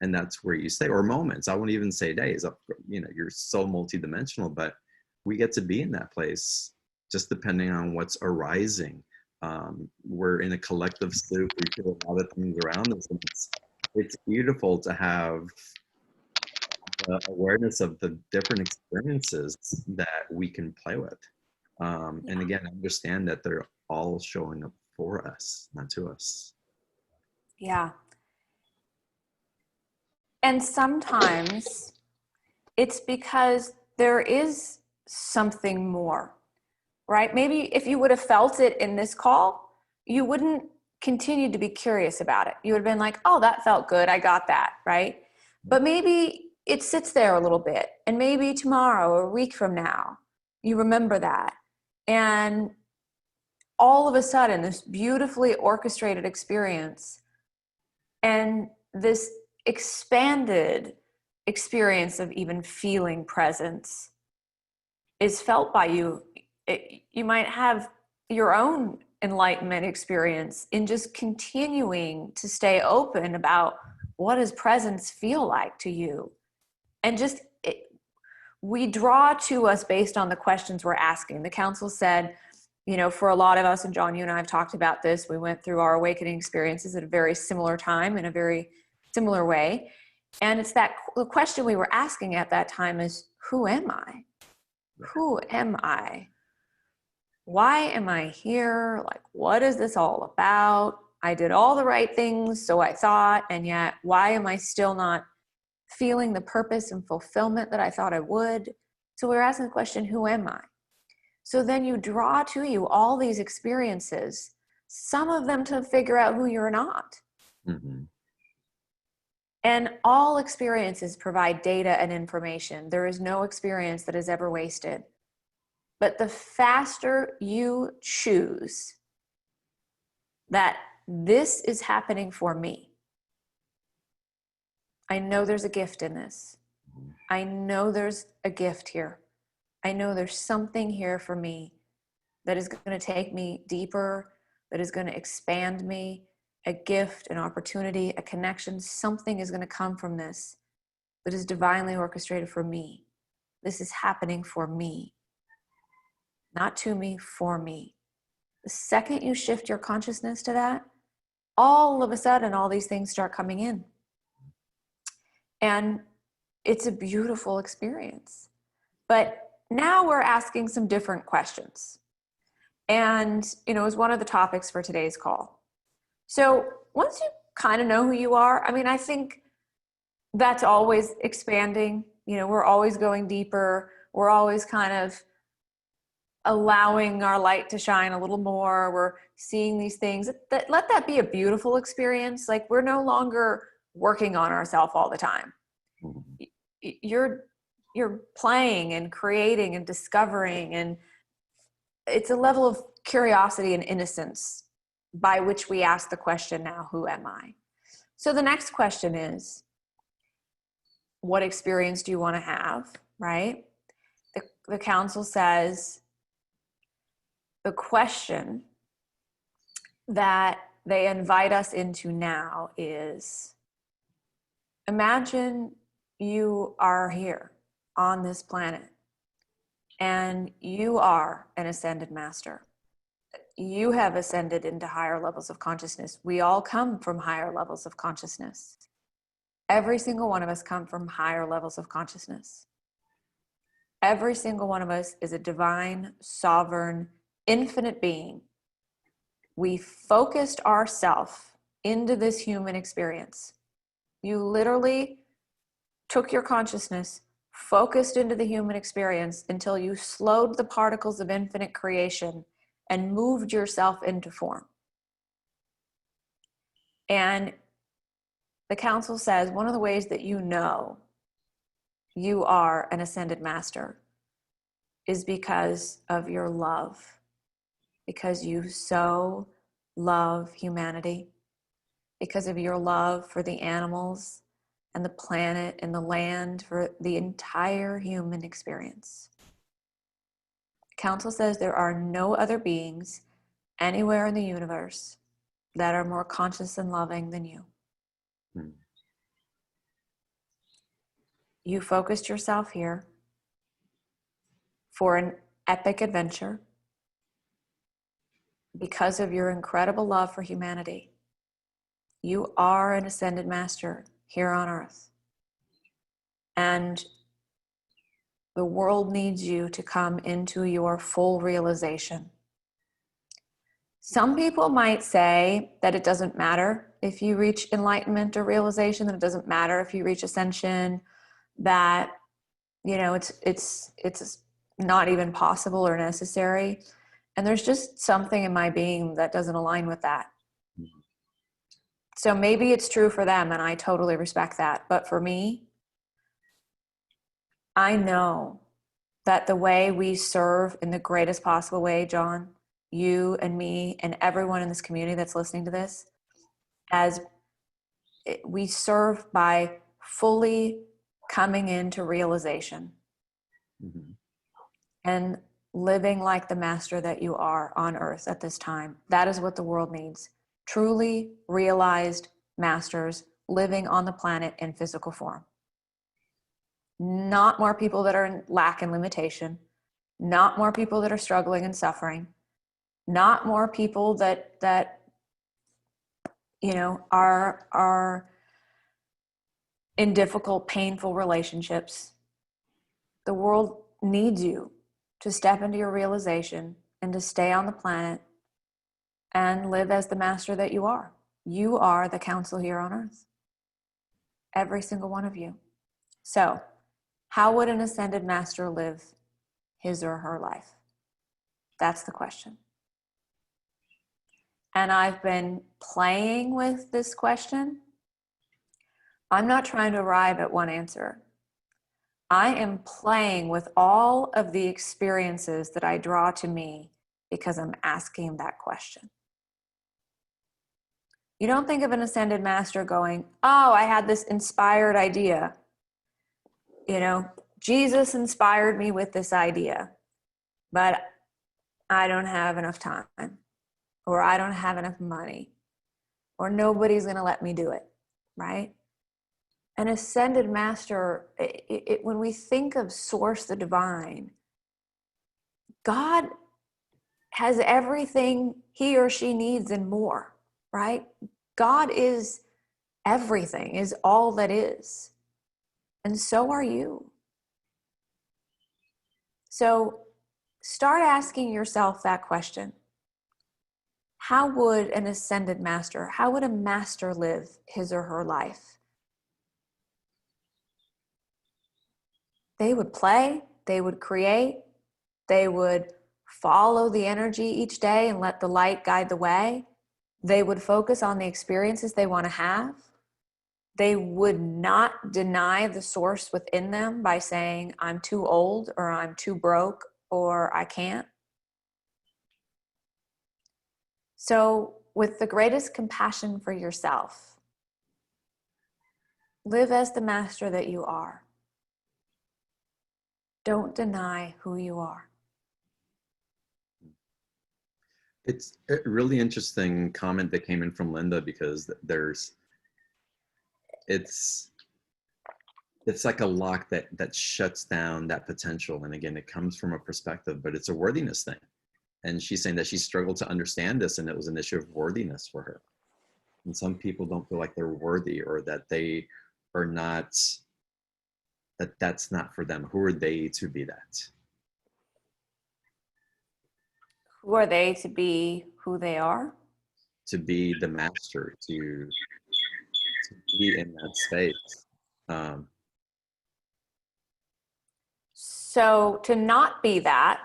And that's where you stay, or moments. I won't even say days. You know, you're so multidimensional, but we get to be in that place just depending on what's arising. We're in a collective soup. We feel a lot of things around us, and it's beautiful to have the awareness of the different experiences that we can play with. And again, understand that they're all showing up for us, not to us. Yeah. And sometimes it's because there is something more, right? Maybe if you would have felt it in this call, you wouldn't continue to be curious about it. You would have been like, oh, that felt good. I got that, right? But maybe it sits there a little bit, and maybe tomorrow or a week from now, you remember that. And all of a sudden, this beautifully orchestrated experience and this expanded experience of even feeling presence is felt by you. You might have your own enlightenment experience in just continuing to stay open about what does presence feel like to you. And just we draw to us based on the questions we're asking. The council said, you know, for a lot of us, and John, you and I have talked about this, we went through our awakening experiences at a very similar time in a very similar way. And it's that the question we were asking at that time is, who am I? Who am I? Why am I here? Like, what is this all about? I did all the right things, so I thought, and yet why am I still not feeling the purpose and fulfillment that I thought I would? So we're asking the question, who am I? So then you draw to you all these experiences, some of them to figure out who you're not. Mm-hmm. And all experiences provide data and information. There is no experience that is ever wasted. But the faster you choose that this is happening for me, I know there's a gift in this. I know there's a gift here. I know there's something here for me that is going to take me deeper, that is going to expand me, a gift, an opportunity, a connection. Something is going to come from this that is divinely orchestrated for me. This is happening for me. Not to me, for me. The second you shift your consciousness to that, all of a sudden, all these things start coming in. And it's a beautiful experience. But now we're asking some different questions. And, you know, is one of the topics for today's call. So once you kind of know who you are, I mean, I think that's always expanding. You know, we're always going deeper. We're always kind of allowing our light to shine a little more. We're seeing these things. Let that be a beautiful experience. Like, we're no longer working on ourselves all the time. You're playing and creating and discovering, and it's a level of curiosity and innocence by which we ask the question now, who am I? So the next question is, what experience do you want to have, right? The council says the question that they invite us into now is, imagine you are here on this planet and you are an ascended master. You have ascended into higher levels of consciousness. We all come from higher levels of consciousness. Every single one of us come from higher levels of consciousness. Every single one of us is a divine, sovereign, infinite being. We focused ourselves into this human experience. You literally took your consciousness, focused into the human experience until you slowed the particles of infinite creation and moved yourself into form. And the council says one of the ways that you know you are an ascended master is because of your love, because you so love humanity, because of your love for the animals and the planet and the land, for the entire human experience. Council says there are no other beings anywhere in the universe that are more conscious and loving than you. Hmm. You focused yourself here for an epic adventure because of your incredible love for humanity. You are an ascended master here on earth. And the world needs you to come into your full realization. Some people might say that it doesn't matter if you reach enlightenment or realization, that it doesn't matter if you reach ascension, that, you know, it's not even possible or necessary. And there's just something in my being that doesn't align with that. So maybe it's true for them, and I totally respect that. But for me, I know that the way we serve in the greatest possible way, John, you and me and everyone in this community that's listening to this, as we serve by fully coming into realization and living like the master that you are on earth at this time. That is what the world needs. Truly realized masters living on the planet in physical form. Not more people that are in lack and limitation, not more people that are struggling and suffering, not more people that you know are in difficult, painful relationships. The world needs you to step into your realization and to stay on the planet and live as the master that you are. You are the council here on earth. Every single one of you. So, how would an ascended master live his or her life? That's the question. And I've been playing with this question. I'm not trying to arrive at one answer. I am playing with all of the experiences that I draw to me because I'm asking that question. You don't think of an ascended master going, oh, I had this inspired idea. You know, Jesus inspired me with this idea, but I don't have enough time, or I don't have enough money, or nobody's going to let me do it, right? An ascended master, when we think of source, the divine, God has everything he or she needs and more, right? God is everything, is all that is. And so are you. So start asking yourself that question. How would an ascended master, how would a master live his or her life? They would play, they would create, they would follow the energy each day and let the light guide the way. They would focus on the experiences they want to have. They would not deny the source within them by saying, I'm too old, or I'm too broke, or I can't. So, with the greatest compassion for yourself, live as the master that you are. Don't deny who you are. It's a really interesting comment that came in from Linda, because it's like a lock that shuts down that potential. And again, it comes from a perspective, but it's a worthiness thing. And she's saying that she struggled to understand this, and it was an issue of worthiness for her. And some people don't feel like they're worthy, or that they are not, that's not for them. Who are they to be that? Who are they to be who they are? To be the master, to be in that space. So to not be that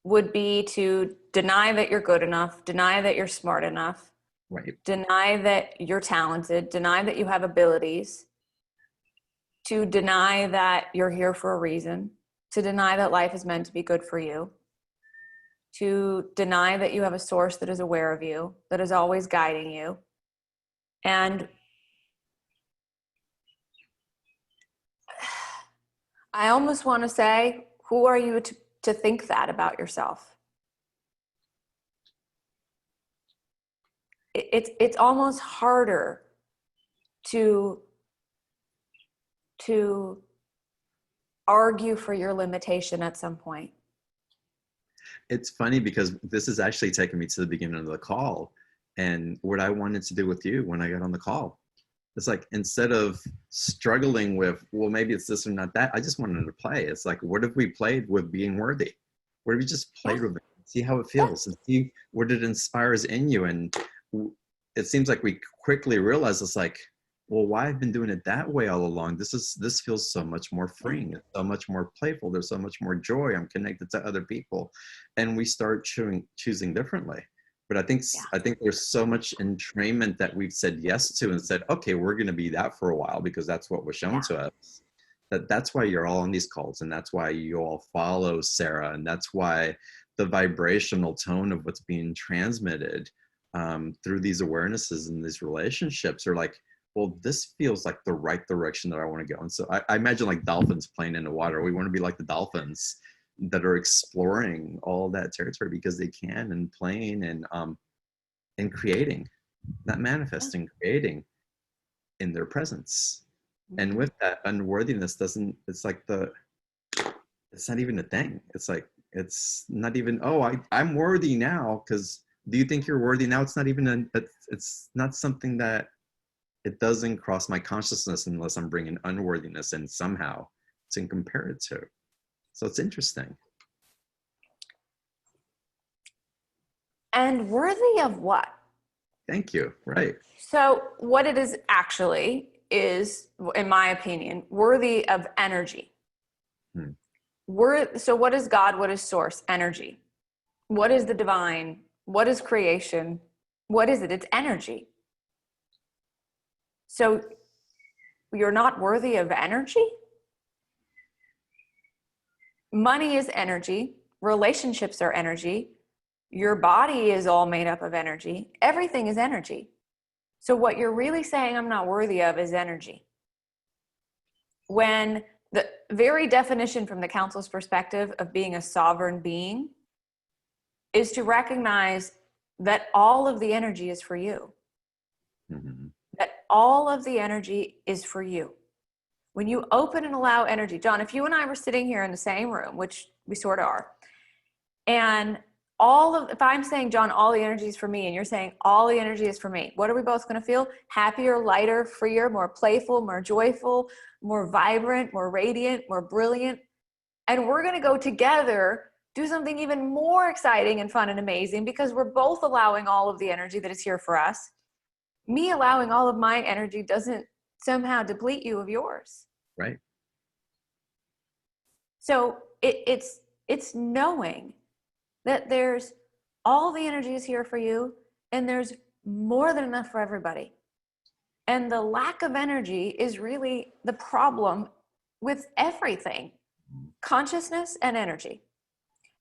would be to deny that you're good enough, deny that you're smart enough, Right. deny that you're talented, deny that you have abilities, to deny that you're here for a reason, to deny that life is meant to be good for you, to deny that you have a source that is aware of you, that is always guiding you. And I almost want to say, who are you to think that about yourself? It's almost harder to argue for your limitation at some point. It's funny because this is actually taking me to the beginning of the call and what I wanted to do with you when I got on the call. It's like, instead of struggling with, well, maybe it's this or not that, I just wanted to play. It's like, what if we played with being worthy? What if we just played with it, see how it feels, and see what it inspires in you? And it seems like we quickly realize it's like, well, why I've been doing it that way all along. This feels so much more freeing. It's so much more playful. There's so much more joy. I'm connected to other people, and we start choosing differently. But I think there's so much entrainment that we've said yes to and said, okay, we're going to be that for a while because that's what was shown to us. That's why you're all on these calls, and that's why you all follow Sara, and that's why the vibrational tone of what's being transmitted through these awarenesses and these relationships are like, well, this feels like the right direction that I want to go. And so I imagine like dolphins playing in the water. We want to be like the dolphins that are exploring all that territory because they can, and playing and creating, not manifesting, creating in their presence. And with that, unworthiness it's not even a thing. It's like, it's not even, oh, I'm worthy now. Because do you think you're worthy now? It's not even it's not something that, it doesn't cross my consciousness unless I'm bringing unworthiness in somehow to compare it to. So it's interesting. And worthy of what? Thank you. Right. So what it is actually is, in my opinion, worthy of energy. So what is God? What is source? Energy. What is the divine? What is creation? What is it? It's energy. So you're not worthy of energy? Money is energy. Relationships are energy. Your body is all made up of energy. Everything is energy. So what you're really saying I'm not worthy of is energy. When the very definition from the council's perspective of being a sovereign being is to recognize that all of the energy is for you. Mm-hmm. That all of the energy is for you. When you open and allow energy, John, if you and I were sitting here in the same room, which we sort of are, and if I'm saying, John, all the energy is for me, and you're saying all the energy is for me, what are we both going to feel? Happier, lighter, freer, more playful, more joyful, more vibrant, more radiant, more brilliant. And we're going to go together, do something even more exciting and fun and amazing, because we're both allowing all of the energy that is here for us. Me allowing all of my energy doesn't somehow deplete you of yours. Right. So it's knowing that there's all the energy is here for you, and there's more than enough for everybody. And the lack of energy is really the problem with everything. Consciousness and energy.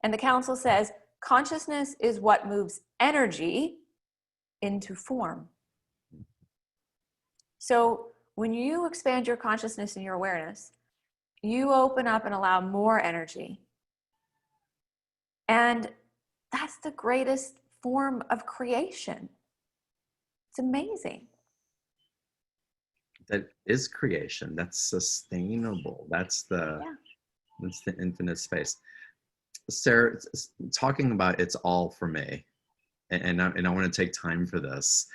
And the council says consciousness is what moves energy into form. So when you expand your consciousness and your awareness, you open up and allow more energy. And that's the greatest form of creation. It's amazing. That is creation. That's sustainable. That's the infinite space. Sara, talking about it's all for me, and I want to take time for this.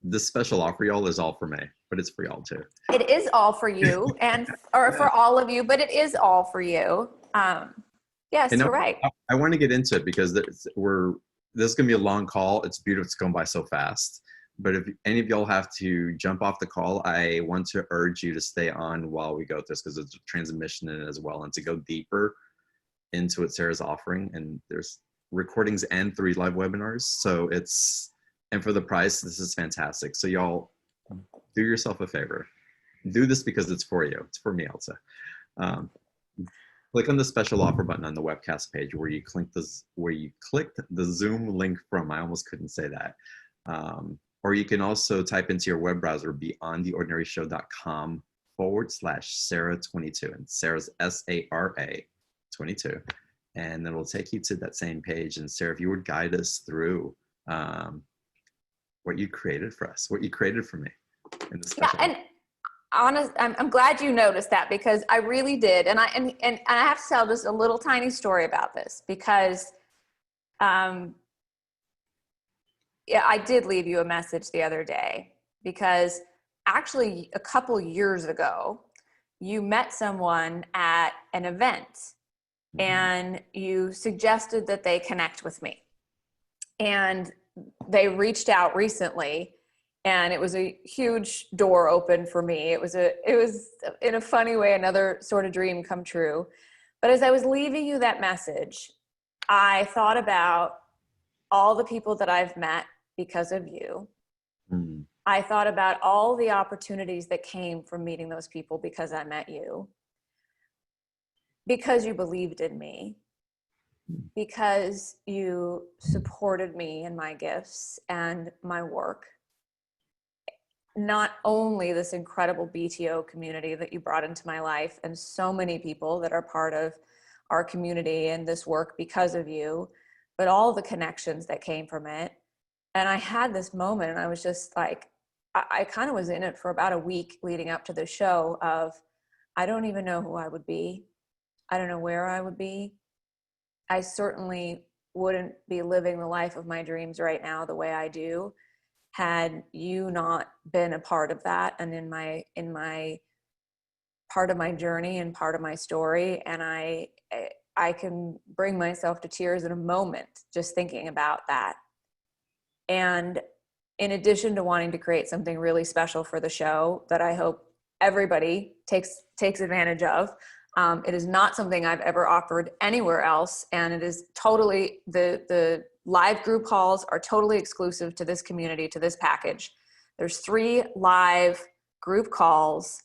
This special offer, y'all, is all for me, but it's for y'all too. It is all for you, or for all of you, but it is all for you. Yes, you're right. I want to get into it because this is going to be a long call. It's beautiful. It's going by so fast. But if any of y'all have to jump off the call, I want to urge you to stay on while we go through this, because there's a transmission in it as well, and to go deeper into what Sara's offering. And there's recordings and 3 live webinars. So and for the price, this is fantastic. So y'all, do yourself a favor. Do this because it's for you. It's for me also. Click on the special offer button on the webcast page where you clicked the Zoom link from. I almost couldn't say that. Or you can also type into your web browser beyondtheordinaryshow.com/Sarah22, and Sarah's SARA 22, and it'll take you to that same page. And Sarah, if you would guide us through what you created for us, what you created for me in the special. Yeah, and I'm glad you noticed that, because I really did. And I have to tell just a little tiny story about this, because yeah, I did leave you a message the other day, because actually a couple years ago, you met someone at an event and you suggested that they connect with me. And they reached out recently, and it was a huge door open for me. It was in a funny way, another sort of dream come true. But as I was leaving you that message, I thought about all the people that I've met because of you. I thought about all the opportunities that came from meeting those people because I met you, because you believed in me, because you supported me in my gifts and my work. Not only this incredible BTO community that you brought into my life, and so many people that are part of our community and this work because of you, but all the connections that came from it. And I had this moment, and I was just like, I kind of was in it for about a week leading up to the show of, I don't even know who I would be. I don't know where I would be. I certainly wouldn't be living the life of my dreams right now the way I do had you not been a part of that and in my part of my journey and part of my story. And I can bring myself to tears in a moment just thinking about that. And in addition to wanting to create something really special for the show that I hope everybody takes advantage of, it is not something I've ever offered anywhere else. And it is totally, the live group calls are totally exclusive to this community, to this package. There's 3 live group calls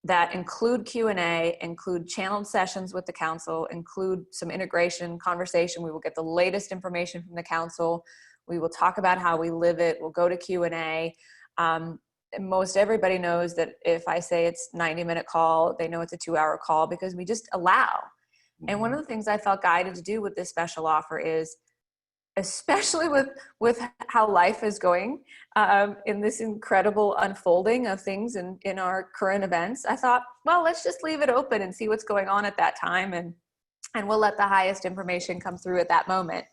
that include Q&A, include channeled sessions with the council, include some integration conversation. We will get the latest information from the council. We will talk about how we live it. We'll go to Q&A. Most everybody knows that if I say it's 90-minute call, they know it's a 2-hour call, because we just allow. And one of the things I felt guided to do with this special offer is, especially with how life is going in this incredible unfolding of things in our current events, I thought, well, let's just leave it open and see what's going on at that time. And we'll let the highest information come through at that moment.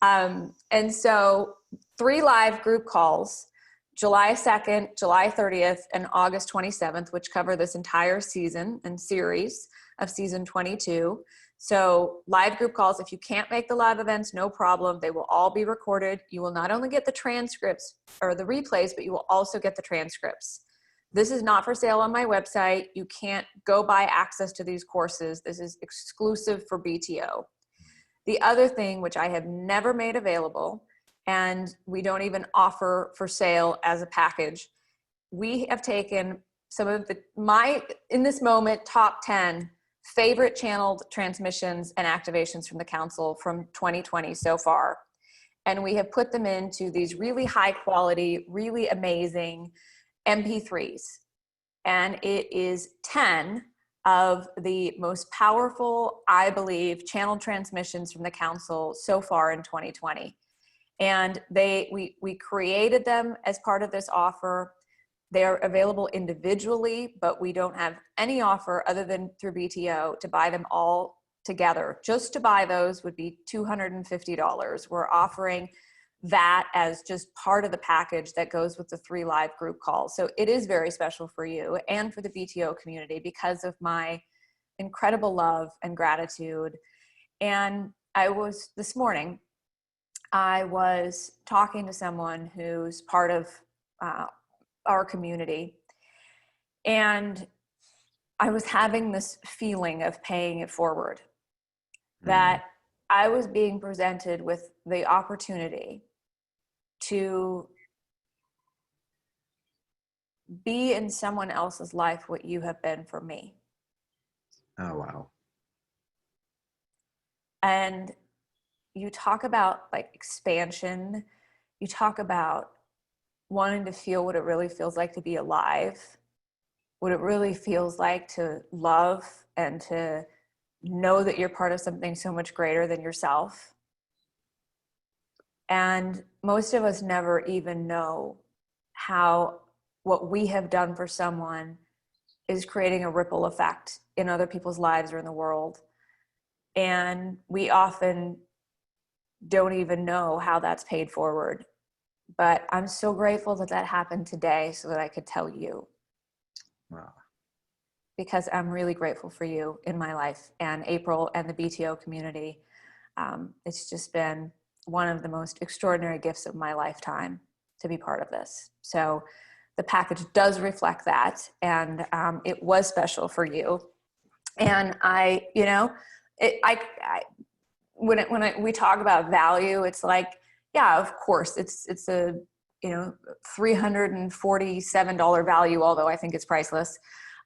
And so 3 live group calls, July 2nd, July 30th, and August 27th, which cover this entire season and series of season 22. So live group calls, if you can't make the live events, no problem. They will all be recorded. You will not only get the transcripts or the replays, but you will also get the transcripts. This is not for sale on my website. You can't go buy access to these courses. This is exclusive for BTO. The other thing, which I have never made available, and we don't even offer for sale as a package, we have taken some of in this moment, top 10 favorite channeled transmissions and activations from the council from 2020 so far. And we have put them into these really high quality, really amazing MP3s. And it is 10 of the most powerful, I believe, channeled transmissions from the council so far in 2020. And we created them as part of this offer. They are available individually, but we don't have any offer other than through BTO to buy them all together. Just to buy those would be $250. We're offering that as just part of the package that goes with the 3 live group calls. So it is very special for you and for the BTO community because of my incredible love and gratitude. And this morning, I was talking to someone who's part of our community, and I was having this feeling of paying it forward, that I was being presented with the opportunity to be in someone else's life what you have been for me. Oh, wow. And you talk about like expansion, you talk about wanting to feel what it really feels like to be alive, what it really feels like to love and to know that you're part of something so much greater than yourself. And most of us never even know how what we have done for someone is creating a ripple effect in other people's lives or in the world. And we often don't even know how that's paid forward. But I'm so grateful that that happened today so that I could tell you. Wow. Because I'm really grateful for you in my life and April and the BTO community. It's just been one of the most extraordinary gifts of my lifetime to be part of this. So the package does reflect that, and it was special for you. And I, you know, we talk about value, it's like, yeah, of course, it's a, you know, $347 value, although I think it's priceless.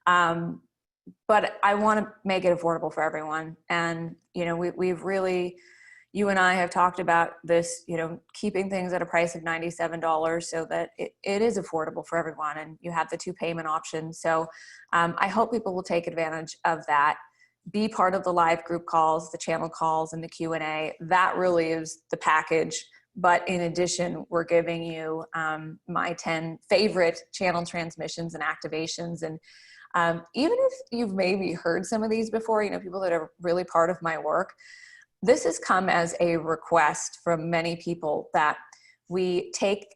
But I want to make it affordable for everyone. And, you know, we've really, you and I have talked about this, you know, keeping things at a price of $97 so that it is affordable for everyone. And you have the 2 payment options. So I hope people will take advantage of that. Be part of the live group calls, the channel calls, and the Q&A. That really is the package. But in addition, we're giving you my 10 favorite channel transmissions and activations. And even if you've maybe heard some of these before, you know, people that are really part of my work, this has come as a request from many people that we take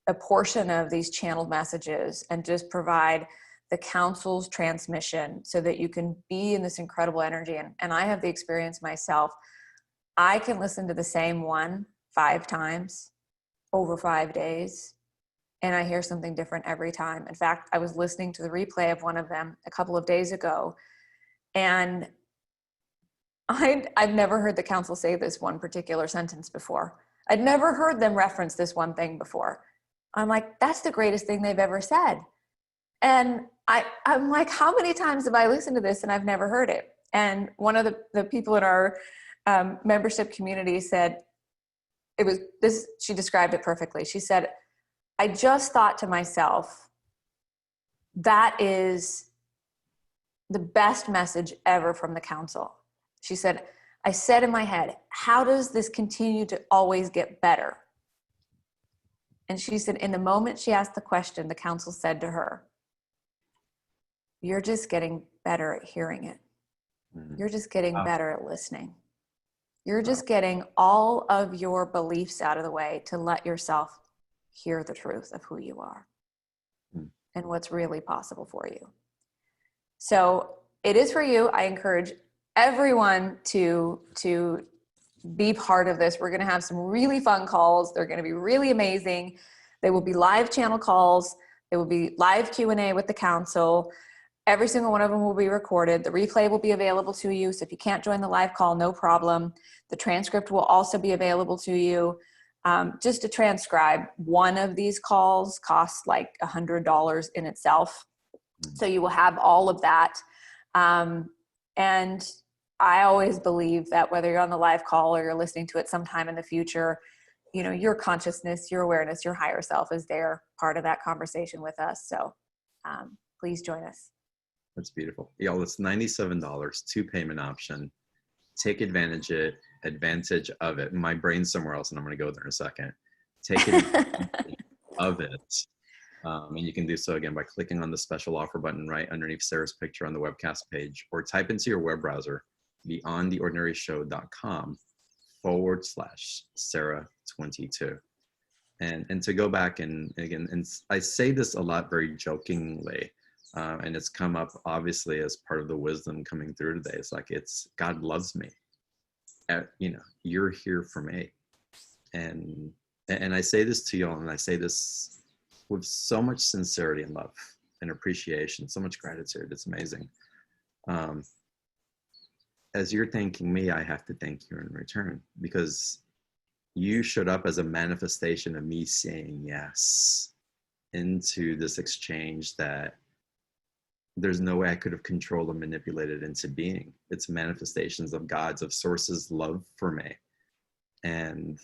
a portion of these channeled messages and just provide the council's transmission so that you can be in this incredible energy. And I have the experience myself. I can listen to the same one 5 times over 5 days, and I hear something different every time. In fact, I was listening to the replay of one of them a couple of days ago, and I've never heard the council say this one particular sentence before. I'd never heard them reference this one thing before. I'm like, that's the greatest thing they've ever said. And I'm like, how many times have I listened to this and I've never heard it? And one of the people in our membership community said, it was this, she described it perfectly. She said, I just thought to myself, that is the best message ever from the council. She said, I said in my head, how does this continue to always get better? And she said, in the moment she asked the question, the council said to her, you're just getting better at hearing it. You're just getting better at listening. You're just getting all of your beliefs out of the way to let yourself hear the truth of who you are and what's really possible for you. So it is for you. I encourage everyone to be part of this. We're going to have some really fun calls. They're going to be really amazing. They will be live channel calls. They will be live Q&A with the council. Every single one of them will be recorded. The replay will be available to you. So if you can't join the live call, no problem. The transcript will also be available to you. Just to transcribe one of these calls costs like $100 in itself. So you will have all of that. And I always believe that whether you're on the live call or you're listening to it sometime in the future, you know, your consciousness, your awareness, your higher self is there, part of that conversation with us. So please join us. That's beautiful. Y'all, it's $97, 2 payment option. Take advantage of it. My brain's somewhere else, and I'm going to go there in a second. Take advantage of it. And you can do so again by clicking on the special offer button right underneath Sarah's picture on the webcast page, or type into your web browser beyondtheordinaryshow.com/Sarah22. And to go back and again, and I say this a lot very jokingly, and it's come up obviously as part of the wisdom coming through today. It's like, it's God loves me. You know, you're here for me. And I say this to y'all, and I say this with so much sincerity and love and appreciation, so much gratitude. It's amazing. As you're thanking me, I have to thank you in return, because you showed up as a manifestation of me saying yes into this exchange that there's no way I could have controlled or manipulated into being. It's manifestations of God's, of Source's love for me. And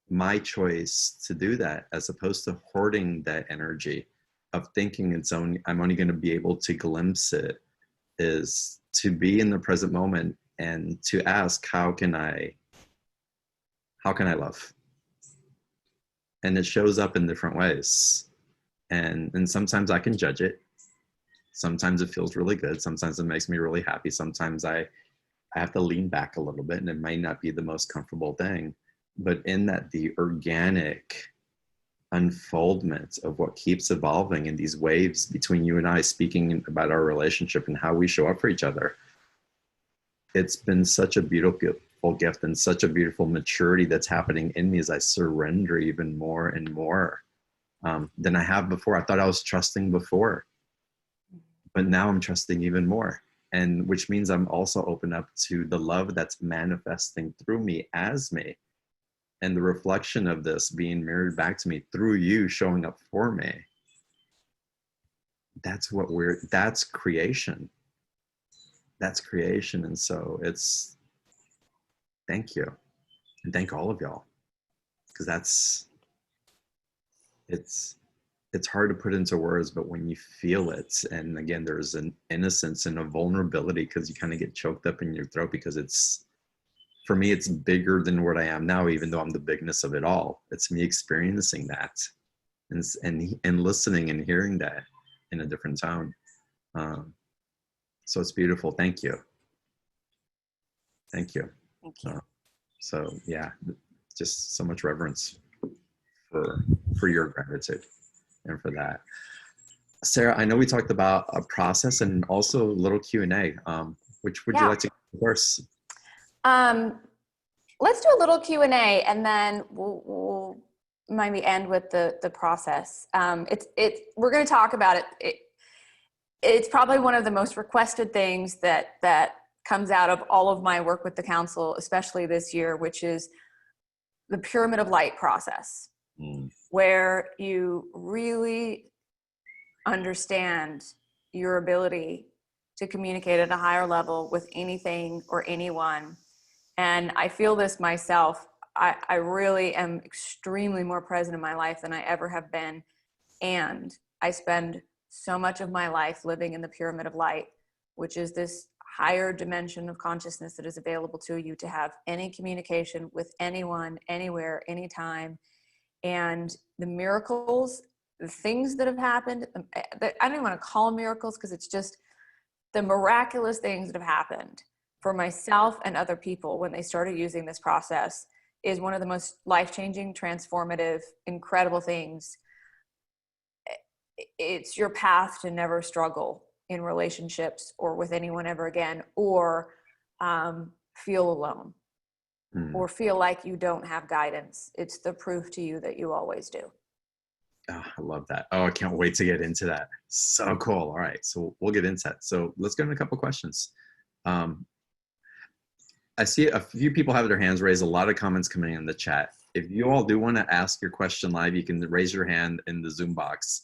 my choice to do that, as opposed to hoarding that energy of thinking I'm only going to be able to glimpse it, is to be in the present moment and to ask, how can I love? And it shows up in different ways. And sometimes I can judge it. Sometimes it feels really good. Sometimes it makes me really happy. Sometimes I have to lean back a little bit, and it might not be the most comfortable thing. But in that, the organic unfoldment of what keeps evolving in these waves between you and I, speaking about our relationship and how we show up for each other, it's been such a beautiful gift and such a beautiful maturity that's happening in me as I surrender even more and more than I have before. I thought I was trusting before, but now I'm trusting even more. And which means I'm also open up to the love that's manifesting through me as me. And the reflection of this being mirrored back to me through you showing up for me. That's creation. That's creation. And so thank you. And thank all of y'all. Because it's hard to put into words, but when you feel it, and again, there's an innocence and a vulnerability, because you kind of get choked up in your throat, because for me, it's bigger than what I am now, even though I'm the bigness of it all. It's me experiencing that and listening and hearing that in a different tone. So it's beautiful. Thank you. Thank you. Thank you. So yeah, just so much reverence for your gratitude and for that. Sarah, I know we talked about a process and also a little Q&A. Which would you like to go first? Let's do a little Q&A, and then we'll maybe end with the process. We're going to talk about it. It's probably one of the most requested things that comes out of all of my work with the council, especially this year, which is the pyramid of light process, where you really understand your ability to communicate at a higher level with anything or anyone. And I feel this myself. I really am extremely more present in my life than I ever have been. And I spend so much of my life living in the pyramid of light, which is this higher dimension of consciousness that is available to you to have any communication with anyone, anywhere, anytime. And the miracles, the things that have happened, I don't even want to call them miracles, because it's just the miraculous things that have happened for myself and other people when they started using this process is one of the most life-changing, transformative, incredible things. It's your path to never struggle in relationships or with anyone ever again, or feel alone, or feel like you don't have guidance. It's the proof to you that you always do. Oh, I love that. Oh, I can't wait to get into that. So cool. All right, so we'll get into that. So let's get into a couple questions. I see a few people have their hands raised, a lot of comments coming in the chat. If you all do want to ask your question live, you can raise your hand in the Zoom box,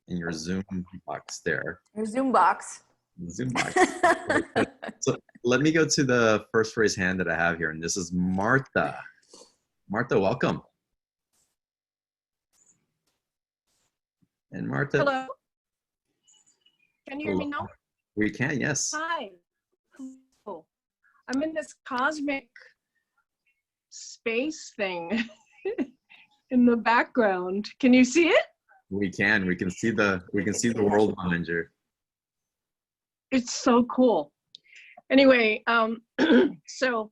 in your Zoom box there. Your Zoom box. Zoom box. So let me go to the first raised hand that I have here, and this is Martha. Martha, welcome. And Martha. Hello. Can you hear me now? We can, yes. Hi. Hello. I'm in this cosmic space thing in the background. Can you see it? We can. We can see the world behind you. It's so cool. Anyway, so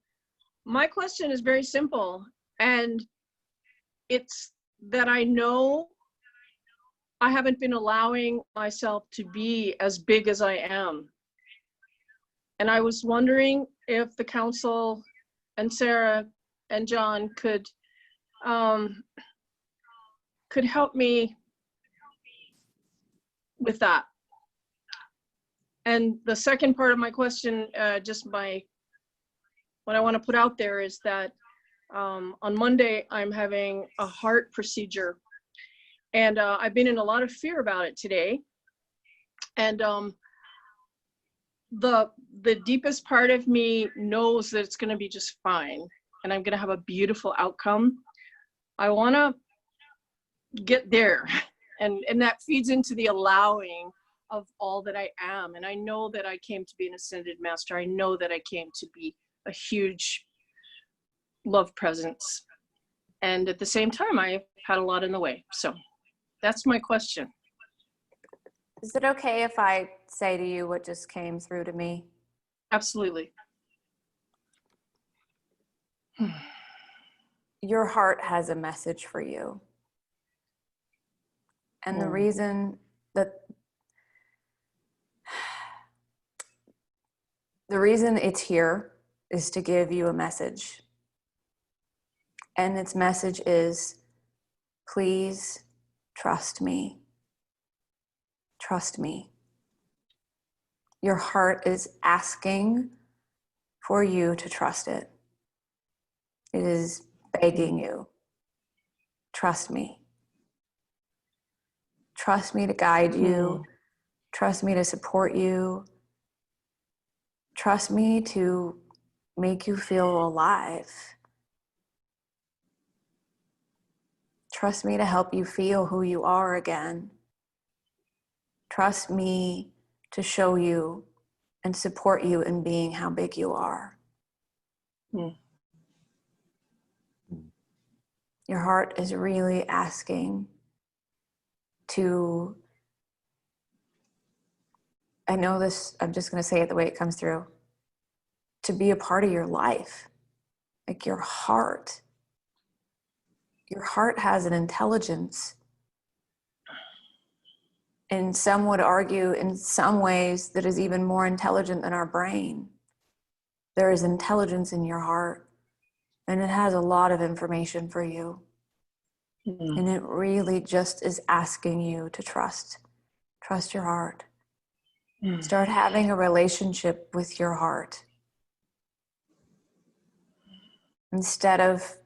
my question is very simple, and it's that I know I haven't been allowing myself to be as big as I am. And I was wondering if the council and Sarah and John could help me with that. And the second part of my question, what I want to put out there is that on Monday, I'm having a heart procedure. And I've been in a lot of fear about it today. And the deepest part of me knows that it's going to be just fine, and I'm going to have a beautiful outcome. I want to get there, and that feeds into the allowing of all that I am. And I know that I came to be an ascended master. I know that I came to be a huge love presence, and at the same time I've had a lot in the way. So that's my question. Is it okay if I say to you what just came through to me? Absolutely. Your heart has a message for you. And the reason it's here is to give you a message. And its message is, please trust me. Trust me. Your heart is asking for you to trust it. It is begging you. Trust me. Trust me to guide you. Trust me to support you. Trust me to make you feel alive. Trust me to help you feel who you are again. Trust me to show you and support you in being how big you are. Your heart is really asking to, I know this, I'm just going to say it the way it comes through, to be a part of your life. Like your heart has an intelligence. And some would argue in some ways that is even more intelligent than our brain. There is intelligence in your heart, and it has a lot of information for you. And it really just is asking you to trust your heart. Start having a relationship with your heart. Instead of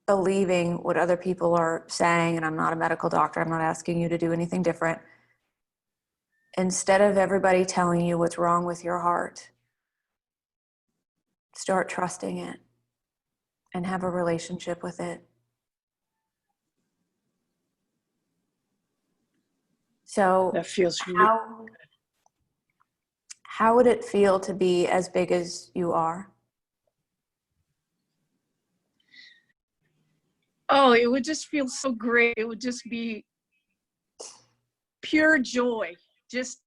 believing what other people are saying, and I'm not a medical doctor, I'm not asking you to do anything different. Instead of everybody telling you what's wrong with your heart, start trusting it and have a relationship with it. So That feels really how would it feel to be as big as you are? Oh, it would just feel so great. It would just be pure joy, just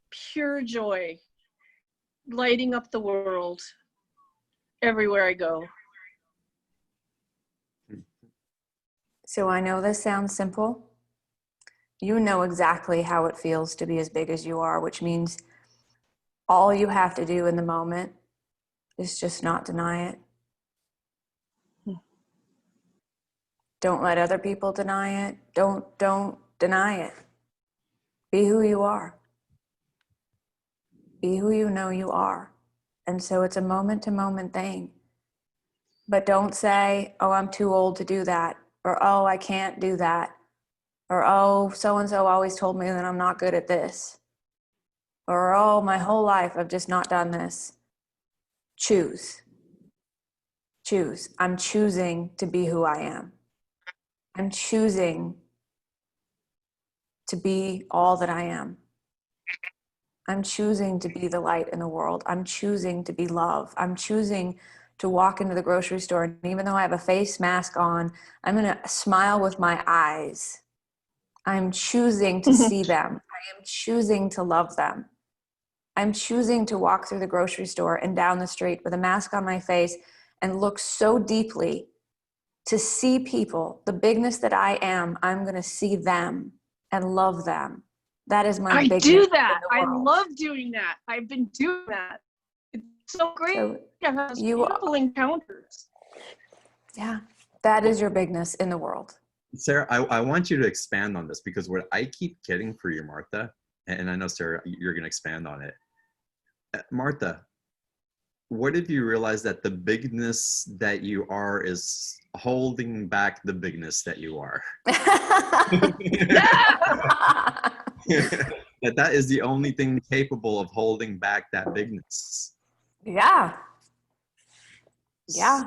pure joy, lighting up the world everywhere I go. So I know this sounds simple. You know exactly how it feels to be as big as you are, which means all you have to do in the moment is just not deny it. Don't let other people deny it. Don't deny it. Be who you are. Be who you know you are. And so it's a moment-to-moment thing. But don't say, oh, I'm too old to do that. Or, oh, I can't do that. Or, oh, so-and-so always told me that I'm not good at this. Or, oh, my whole life I've just not done this. Choose. Choose. I'm choosing to be who I am. I'm choosing to be all that I am. I'm choosing to be the light in the world. I'm choosing to be love. I'm choosing to walk into the grocery store, and even though I have a face mask on, I'm going to smile with my eyes. I'm choosing to see them. I am choosing to love them. I'm choosing to walk through the grocery store and down the street with a mask on my face and look so deeply to see people, the bigness that I am. I'm going to see them and love them. That is my bigness. I do that. I love doing that. I've been doing that. It's so great to have those beautiful encounters. Yeah, that is your bigness in the world. Sarah, I want you to expand on this, because what I keep getting for you, Martha, and I know, Sarah, you're going to expand on it. Martha, what if you realize that the bigness that you are is holding back the bigness that you are? that is the only thing capable of holding back that bigness. Yeah. Yeah.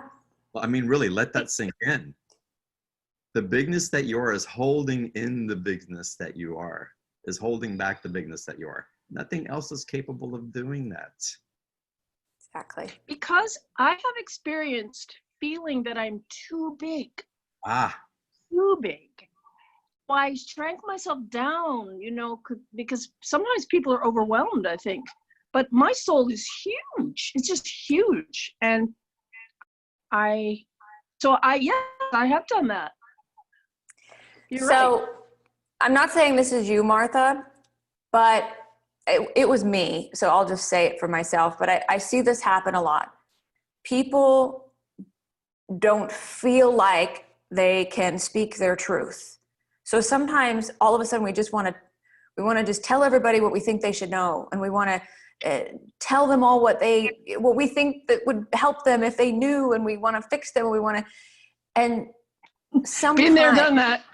Well, I mean, really, let that sink in. The bigness that you are is holding in the bigness that you are, is holding back the bigness that you are. Nothing else is capable of doing that. Exactly. Because I have experienced feeling that I'm too big, Ah, too big. Well, I shrank myself down, because sometimes people are overwhelmed, I think. But my soul is huge. It's just huge. And yes, I have done that. You're right. I'm not saying this is you, Martha, but it was me. So I'll just say it for myself, but I see this happen a lot. People don't feel like they can speak their truth. So sometimes all of a sudden we want to just tell everybody what we think they should know. And we want to tell them all what we think that would help them if they knew, and we want to fix them. And sometimes, been there, done that.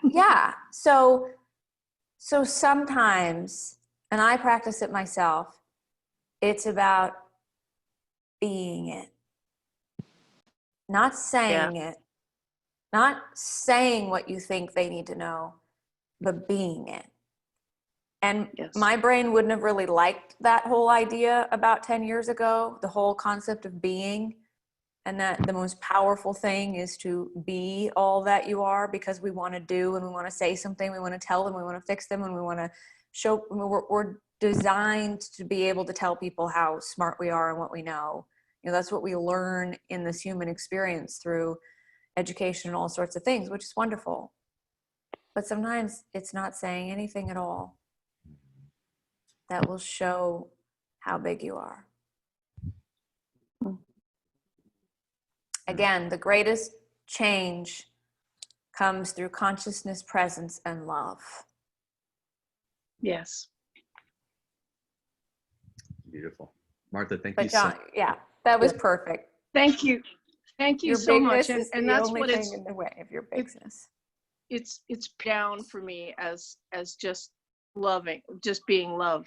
Yeah. So sometimes, and I practice it myself, it's about being it, not saying it, not saying what you think they need to know, but being it. And my brain wouldn't have really liked that whole idea about 10 years ago, the whole concept of being, and that the most powerful thing is to be all that you are, because we want to do, and we want to say something, we want to tell them, we want to fix them, and we want to show, we're designed to be able to tell people how smart we are and what we know. That's what we learn in this human experience through education and all sorts of things, which is wonderful. But sometimes it's not saying anything at all that will show how big you are. Again, the greatest change comes through consciousness, presence, and love. Yes. beautiful. Martha, thank But you John, so yeah, that was perfect. Thank you. Thank you Your so much. bigness is And the that's only what thing in the way of your bigness. it's down for me as just loving, just being love.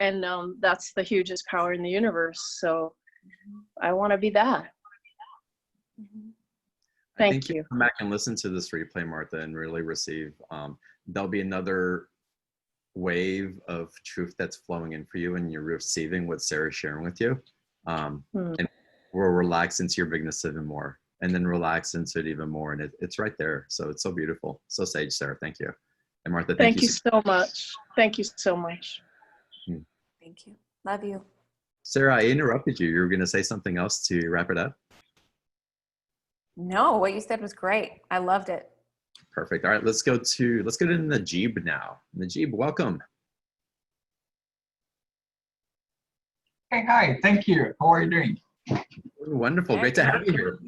And that's the hugest power in the universe. So I want to be that. I think you. Come back and listen to this replay, Martha, and really receive. There'll be another wave of truth that's flowing in for you, and you're receiving what Sara's sharing with you. And we'll relax into your bigness even more, and then relax into it even more. And it's right there. So it's so beautiful. So sage, Sara. Thank you. And Martha, Thank you so much. Thank you so much. Thank you. Love you. Sara, I interrupted you. You were going to say something else to wrap it up? No, what you said was great. I loved it. Perfect. All right, let's go to Najib now. Najib, welcome. Hey, hi. Thank you. How are you doing? Wonderful. Great to have you here.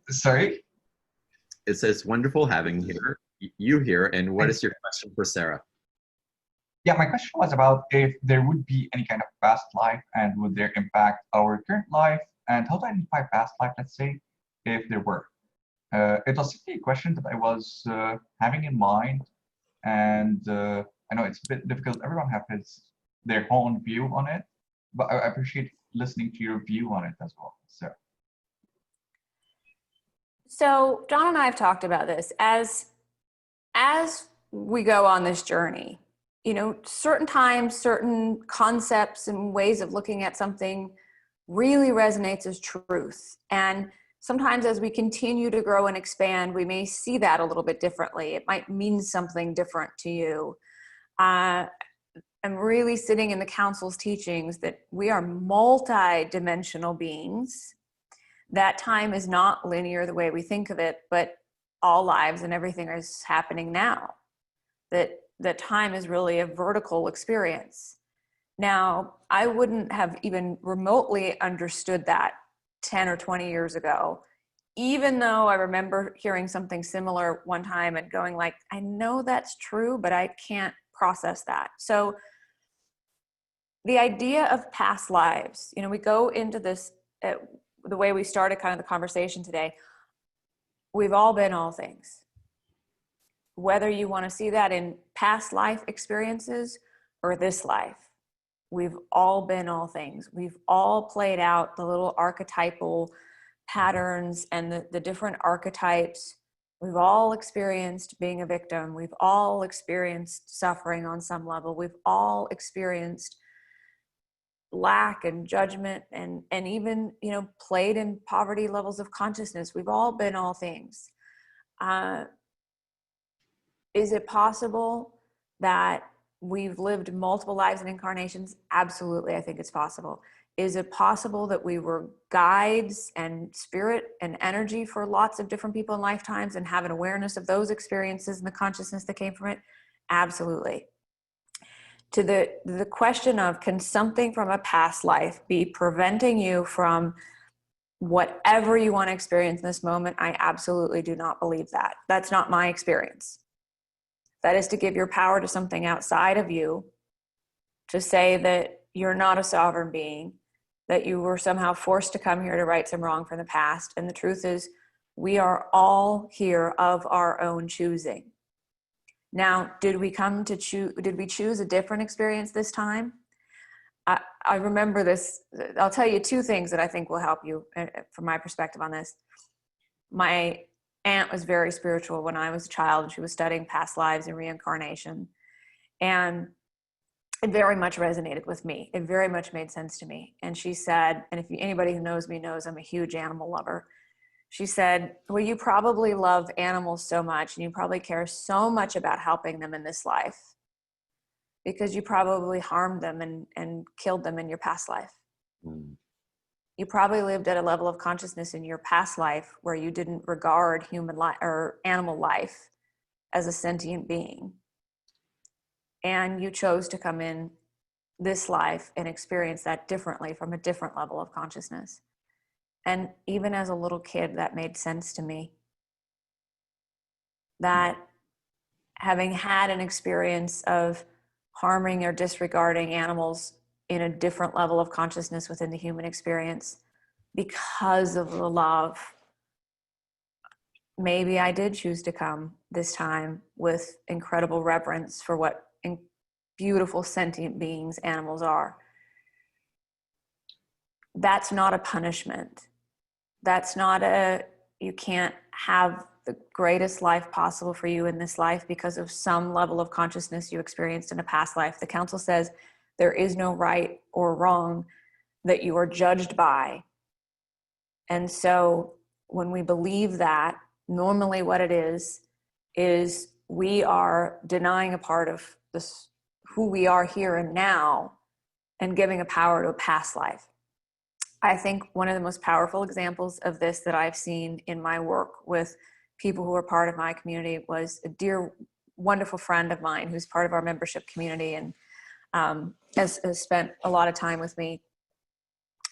Sorry? It says wonderful having you here. And what is your question for Sara? Yeah, my question was about if there would be any kind of past life and would there impact our current life, and how to identify past life, let's say, if there were. It was simply a question that I was having in mind, and I know it's a bit difficult. Everyone has their own view on it, but I appreciate listening to your view on it as well. So John and I have talked about this as we go on this journey. You know, certain times, certain concepts and ways of looking at something really resonates as truth. And sometimes as we continue to grow and expand, we may see that a little bit differently. It might mean something different to you. I'm really sitting in the council's teachings that we are multi-dimensional beings, that time is not linear the way we think of it, but all lives and everything is happening now. That time is really a vertical experience. Now, I wouldn't have even remotely understood that 10 or 20 years ago, even though I remember hearing something similar one time and going like, I know that's true, but I can't process that. So the idea of past lives, you know, we go into this, the way we started kind of the conversation today, we've all been all things. whether you want to see that in past life experiences or this life, we've all been all things. We've all played out the little archetypal patterns and the different archetypes. We've all experienced being a victim. We've all experienced suffering on some level. We've all experienced lack and judgment and even, you know, played in poverty levels of consciousness. We've all been all things. Is it possible that we've lived multiple lives and incarnations? Absolutely, I think it's possible. Is it possible that we were guides and spirit and energy for lots of different people in lifetimes and have an awareness of those experiences and the consciousness that came from it? Absolutely. To the question of, can something from a past life be preventing you from whatever you want to experience in this moment? I absolutely do not believe that. That's not my experience. That is to give your power to something outside of you, to say that you're not a sovereign being, that you were somehow forced to come here to right some wrong from the past. And the truth is, we are all here of our own choosing. Now, did we choose a different experience this time? I remember this. I'll tell you two things that I think will help you from my perspective on this. My aunt was very spiritual when I was a child, and she was studying past lives and reincarnation. And it very much resonated with me. It very much made sense to me. And she said, and if anybody who knows me knows I'm a huge animal lover. She said, well, you probably love animals so much, and you probably care so much about helping them in this life because you probably harmed them and killed them in your past life. Mm. You probably lived at a level of consciousness in your past life where you didn't regard human life or animal life as a sentient being. And you chose to come in this life and experience that differently from a different level of consciousness. And even as a little kid, that made sense to me. That having had an experience of harming or disregarding animals in a different level of consciousness within the human experience, because of the love, maybe I did choose to come this time with incredible reverence for what beautiful sentient beings animals are. That's not a punishment. That's not you can't have the greatest life possible for you in this life because of some level of consciousness you experienced in a past life. The council says there is no right or wrong that you are judged by. And so when we believe that, normally what it is we are denying a part of this, who we are here and now, and giving a power to a past life. I think one of the most powerful examples of this that I've seen in my work with people who are part of my community was a dear, wonderful friend of mine who's part of our membership community and has spent a lot of time with me.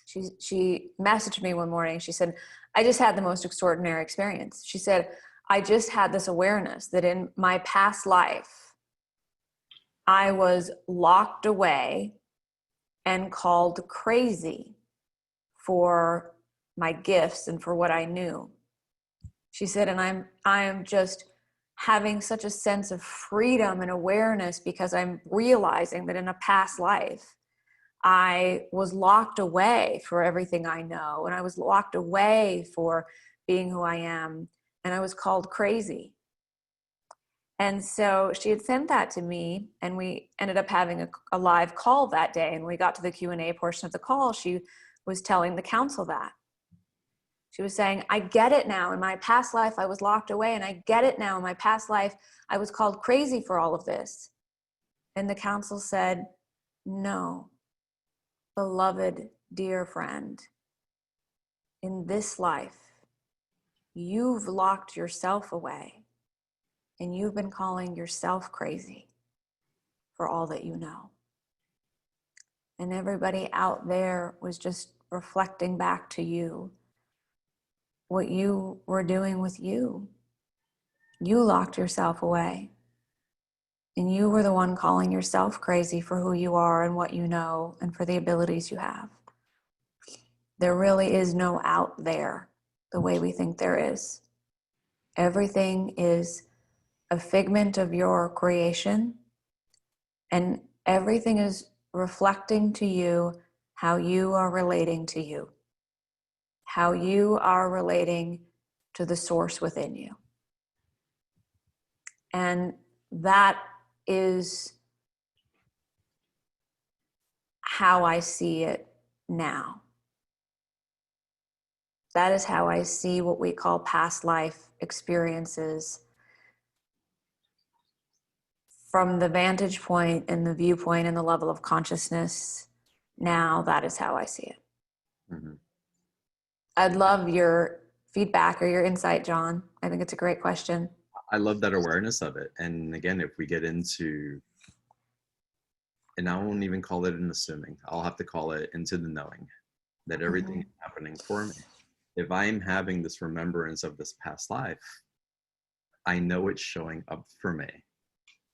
She messaged me one morning. She said, I just had the most extraordinary experience. She said, I just had this awareness that in my past life, I was locked away and called crazy for my gifts and for what I knew. She said, and I am just having such a sense of freedom and awareness because I'm realizing that in a past life, I was locked away for everything I know, and I was locked away for being who I am, and I was called crazy. And so she had sent that to me, and we ended up having a live call that day. And we got to the Q&A portion of the call. She was telling the council that. She was saying, I get it now. In my past life, I was locked away, and I get it now. In my past life, I was called crazy for all of this. And the council said, no, beloved, dear friend, in this life, you've locked yourself away. And you've been calling yourself crazy for all that you know. And everybody out there was just reflecting back to you what you were doing with you. You locked yourself away. And you were the one calling yourself crazy for who you are and what you know and for the abilities you have. There really is no out there the way we think there is. Everything is a figment of your creation, and everything is reflecting to you how you are relating to you, how you are relating to the source within you. And that is how I see it now. That is how I see what we call past life experiences. From the vantage point and the viewpoint and the level of consciousness, now that is how I see it. Mm-hmm. I'd love your feedback or your insight, John. I think it's a great question. I love that awareness of it. And again, if we get into, and I won't even call it an assuming, I'll have to call it into the knowing that everything is happening for me. If I'm having this remembrance of this past life, I know it's showing up for me.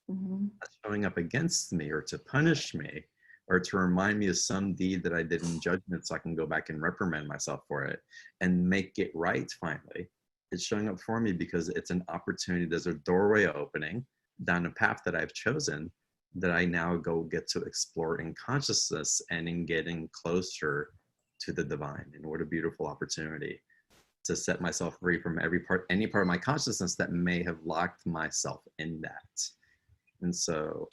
Not showing up against me or to punish me or to remind me of some deed that I did in judgment so I can go back and reprimand myself for it and make it right finally. It's showing up for me because it's an opportunity. There's a doorway opening down a path that I've chosen that I now go get to explore in consciousness and in getting closer to the divine. And what a beautiful opportunity to set myself free from any part of my consciousness that may have locked myself in that. And so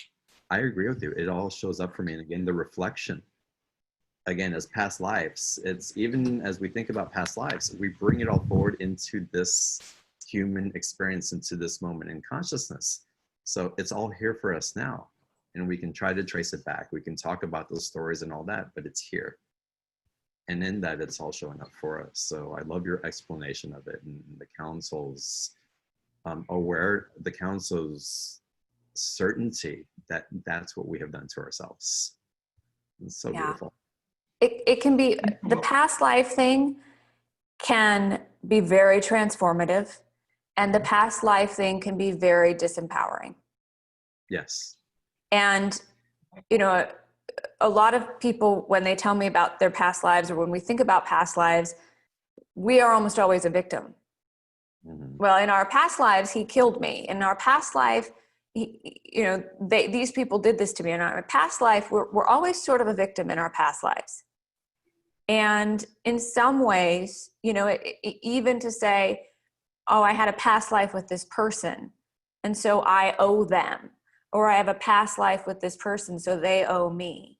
I agree with you. It all shows up for me. And again, the reflection, again, as past lives, it's even as we think about past lives, we bring it all forward into this human experience, into this moment in consciousness. So it's all here for us now. And we can try to trace it back. We can talk about those stories and all that, but it's here. And in that, it's all showing up for us. So I love your explanation of it and the council's the council's certainty that that's what we have done to ourselves. It's so beautiful. It can be, the past life thing can be very transformative, and the past life thing can be very disempowering. Yes. And, you know, a lot of people, when they tell me about their past lives or when we think about past lives, we are almost always a victim. Well, in our past lives, he killed me. In our past life, these people did this to me. In our past life, we're always sort of a victim in our past lives. And in some ways, even to say, oh, I had a past life with this person, and so I owe them. Or I have a past life with this person, so they owe me.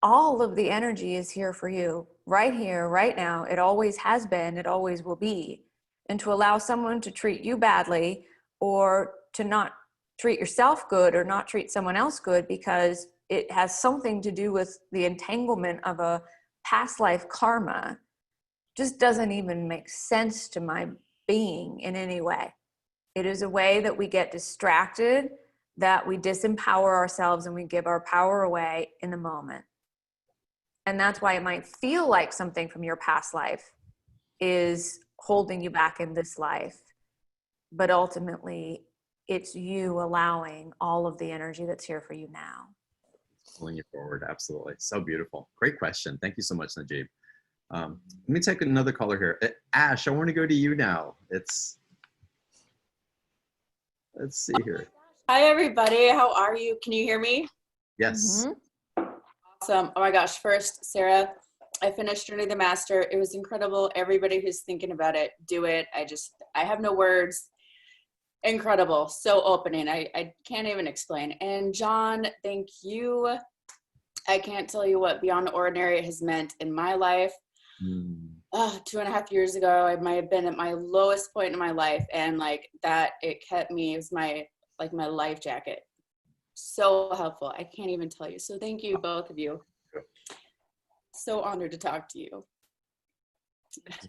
All of the energy is here for you, right here, right now. It always has been, it always will be. And to allow someone to treat you badly or to not treat yourself good or not treat someone else good because it has something to do with the entanglement of a past life karma just doesn't even make sense to my being in any way. It is a way that we get distracted, that we disempower ourselves and we give our power away in the moment. And that's why it might feel like something from your past life is holding you back in this life. But ultimately, it's you allowing all of the energy that's here for you now. Pulling you forward, absolutely. So beautiful. Great question. Thank you so much, Najib. Let me take another caller here. Ash, I want to go to you now. Let's see here. Hi, everybody. How are you? Can you hear me? Yes. Awesome. Oh my gosh. First, Sarah, I finished Journey to the Master. It was incredible. Everybody who's thinking about it, do it. I have no words. Incredible. So opening. I can't even explain. And John, thank you. I can't tell you what Beyond the Ordinary has meant in my life. 2.5 years ago, I might have been at my lowest point in my life, and it kept me. It was my life jacket. So helpful. I can't even tell you. So thank you, both of you. So honored to talk to you.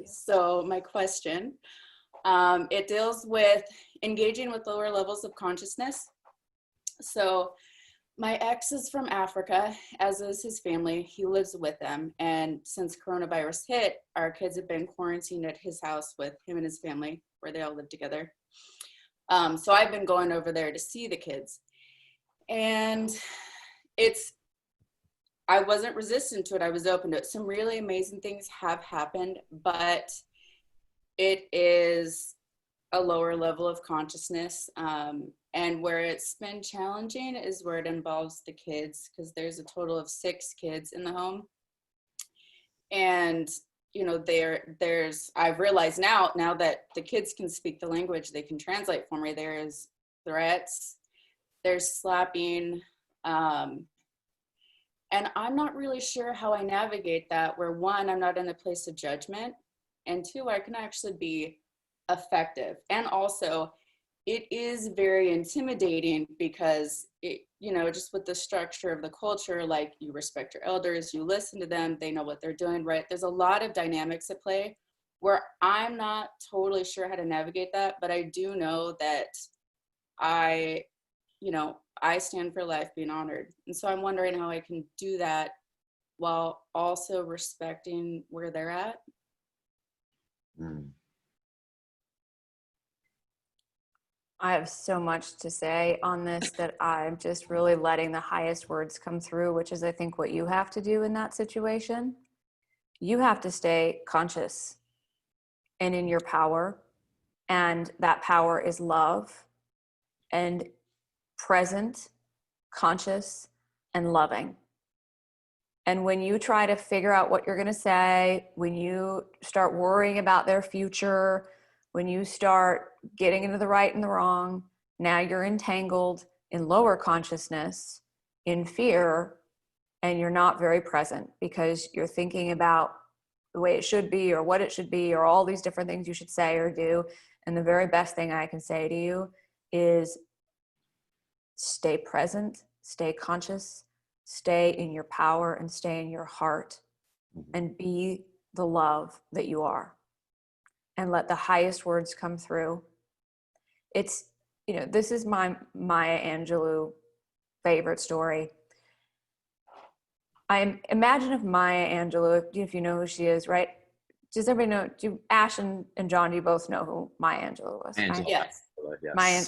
So my question, it deals with engaging with lower levels of consciousness. So my ex is from Africa, as is his family. He lives with them. And since coronavirus hit, our kids have been quarantined at his house with him and his family, where they all live together. So I've been going over there to see the kids. And I wasn't resistant to it. I was open to it. Some really amazing things have happened, but it is a lower level of consciousness. And where it's been challenging is where it involves the kids, because there's a total of 6 kids in the home. And, you know, I've realized now that the kids can speak the language, they can translate for me. There is threats, there's slapping, and I'm not really sure how I navigate that, where 1, I'm not in a place of judgment, and 2, I can actually be effective. And also, it is very intimidating because it, you know, just with the structure of the culture, like you respect your elders, you listen to them, they know what they're doing, right? There's a lot of dynamics at play where I'm not totally sure how to navigate that, but I do know that I stand for life being honored. And so I'm wondering how I can do that while also respecting where they're at. Mm. I have so much to say on this that I'm just really letting the highest words come through, which is, I think, what you have to do in that situation. You have to stay conscious and in your power. And that power is love and present, conscious, and loving. And when you try to figure out what you're going to say, when you start worrying about their future, when you start getting into the right and the wrong, now you're entangled in lower consciousness, in fear, and you're not very present because you're thinking about the way it should be or what it should be or all these different things you should say or do. And the very best thing I can say to you is stay present, stay conscious, stay in your power, and stay in your heart, and be the love that you are. And let the highest words come through. It's, you know, this is my Maya Angelou favorite story. Imagine if Maya Angelou, if you know who she is, right? Does everybody know? Ash and John, do you both know who Maya Angelou was? Angela. Right? Yes. Yes. Maya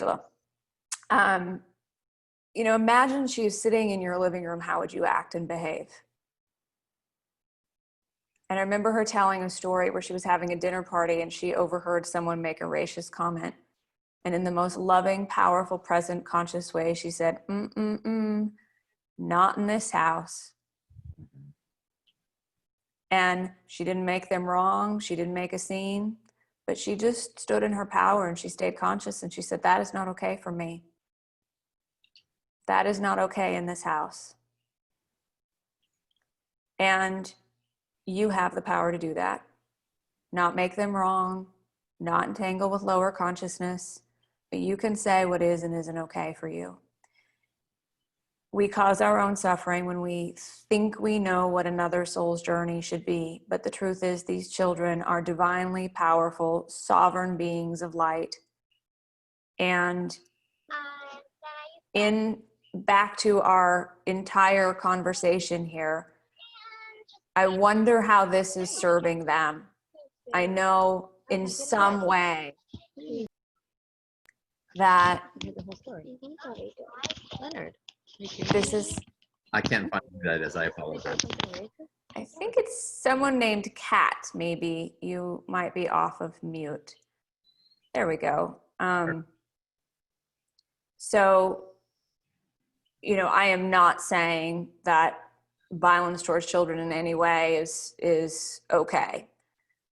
Angelou. You know, imagine she's sitting in your living room. How would you act and behave? And I remember her telling a story where she was having a dinner party and she overheard someone make a racist comment. And in the most loving, powerful, present, conscious way, she said, not in this house. And she didn't make them wrong. She didn't make a scene, but she just stood in her power and she stayed conscious. And she said, that is not okay for me. That is not okay in this house. And you have the power to do that. Not make them wrong, not entangle with lower consciousness, but you can say what is and isn't okay for you. We cause our own suffering when we think we know what another soul's journey should be. But the truth is, these children are divinely powerful, sovereign beings of light. And back to our entire conversation here, I wonder how this is serving them. I know in some way that this is, I can't find who that is. I apologize. I think it's someone named Kat. Maybe you might be off of mute. There we go. So, you know, I am not saying that violence towards children in any way is okay.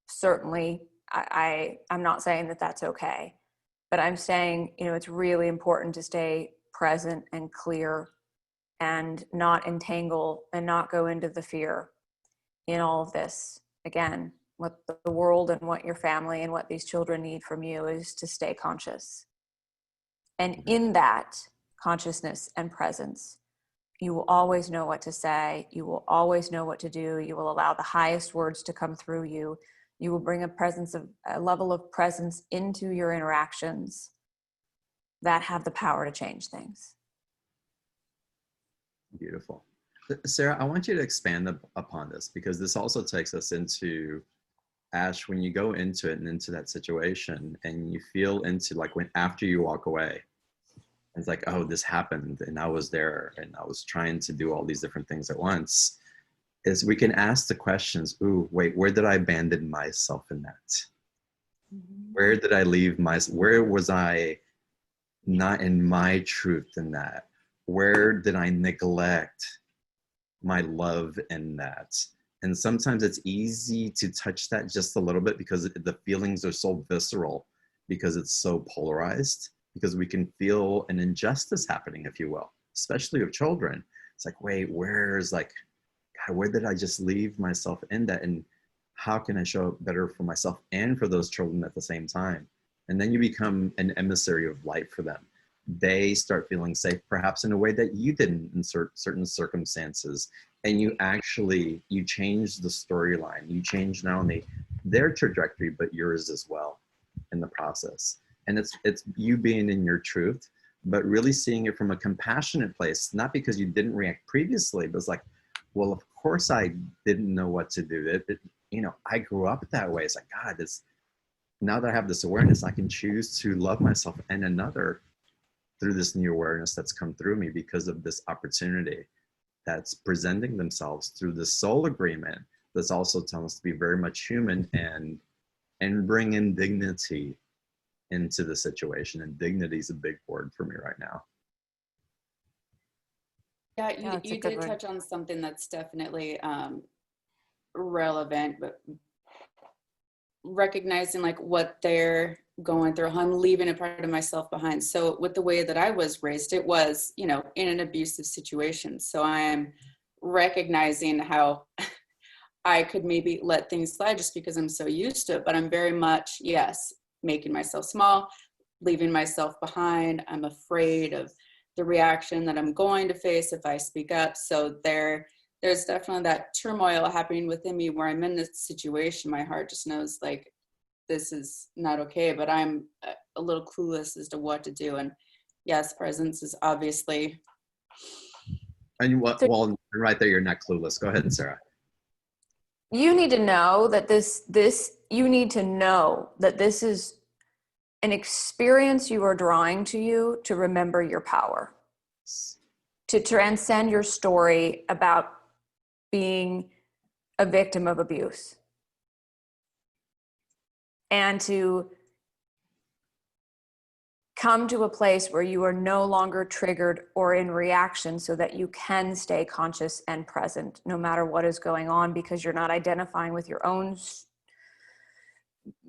Certainly, I'm not saying that that's okay. But I'm saying, you know, it's really important to stay present and clear and not entangle and not go into the fear in all of this. Again, what the world and what your family and what these children need from you is to stay conscious. And in that consciousness and presence, you will always know what to say. You will always know what to do. You will allow the highest words to come through you. You will bring a level of presence into your interactions that have the power to change things. Beautiful. Sarah, I want you to expand upon this, because this also takes us into, Ash, when you go into it and into that situation and you feel into, like, when after you walk away, it's like, oh, this happened and I was there and I was trying to do all these different things at once, is we can ask the questions, ooh, wait, where did I abandon myself in that? Where did I leave where was I not in my truth in that? Where did I neglect my love in that? And sometimes it's easy to touch that just a little bit because the feelings are so visceral, because it's so polarized, because we can feel an injustice happening, if you will, especially with children. It's like, wait, where's like, God, where did I just leave myself in that? And how can I show up better for myself and for those children at the same time? And then you become an emissary of light for them. They start feeling safe, perhaps in a way that you didn't in certain circumstances. And you change the storyline. You change not only their trajectory, but yours as well in the process. And it's you being in your truth, but really seeing it from a compassionate place, not because you didn't react previously, but it's like, well, of course I didn't know what to do. I grew up that way. It's like, God, now that I have this awareness, I can choose to love myself and another through this new awareness that's come through me because of this opportunity that's presenting themselves through this soul agreement that's also telling us to be very much human and bring in dignity into the situation. And dignity is a big word for me right now. Yeah, you did touch on something that's definitely relevant, but recognizing like what they're going through, how I'm leaving a part of myself behind. So with the way that I was raised, it was, in an abusive situation. So I am recognizing how I could maybe let things slide just because I'm so used to it, but I'm very much, yes, making myself small, leaving myself behind. I'm afraid of the reaction that I'm going to face if I speak up. So there's definitely that turmoil happening within me where I'm in this situation. My heart just knows like, this is not okay, but I'm a little clueless as to what to do. And yes, presence is obviously. And well, right there, you're not clueless. Go ahead, Sarah. You need to know that this is an experience you are drawing to you to remember your power, to transcend your story about being a victim of abuse, and to come to a place where you are no longer triggered or in reaction so that you can stay conscious and present no matter what is going on, because you're not identifying with your own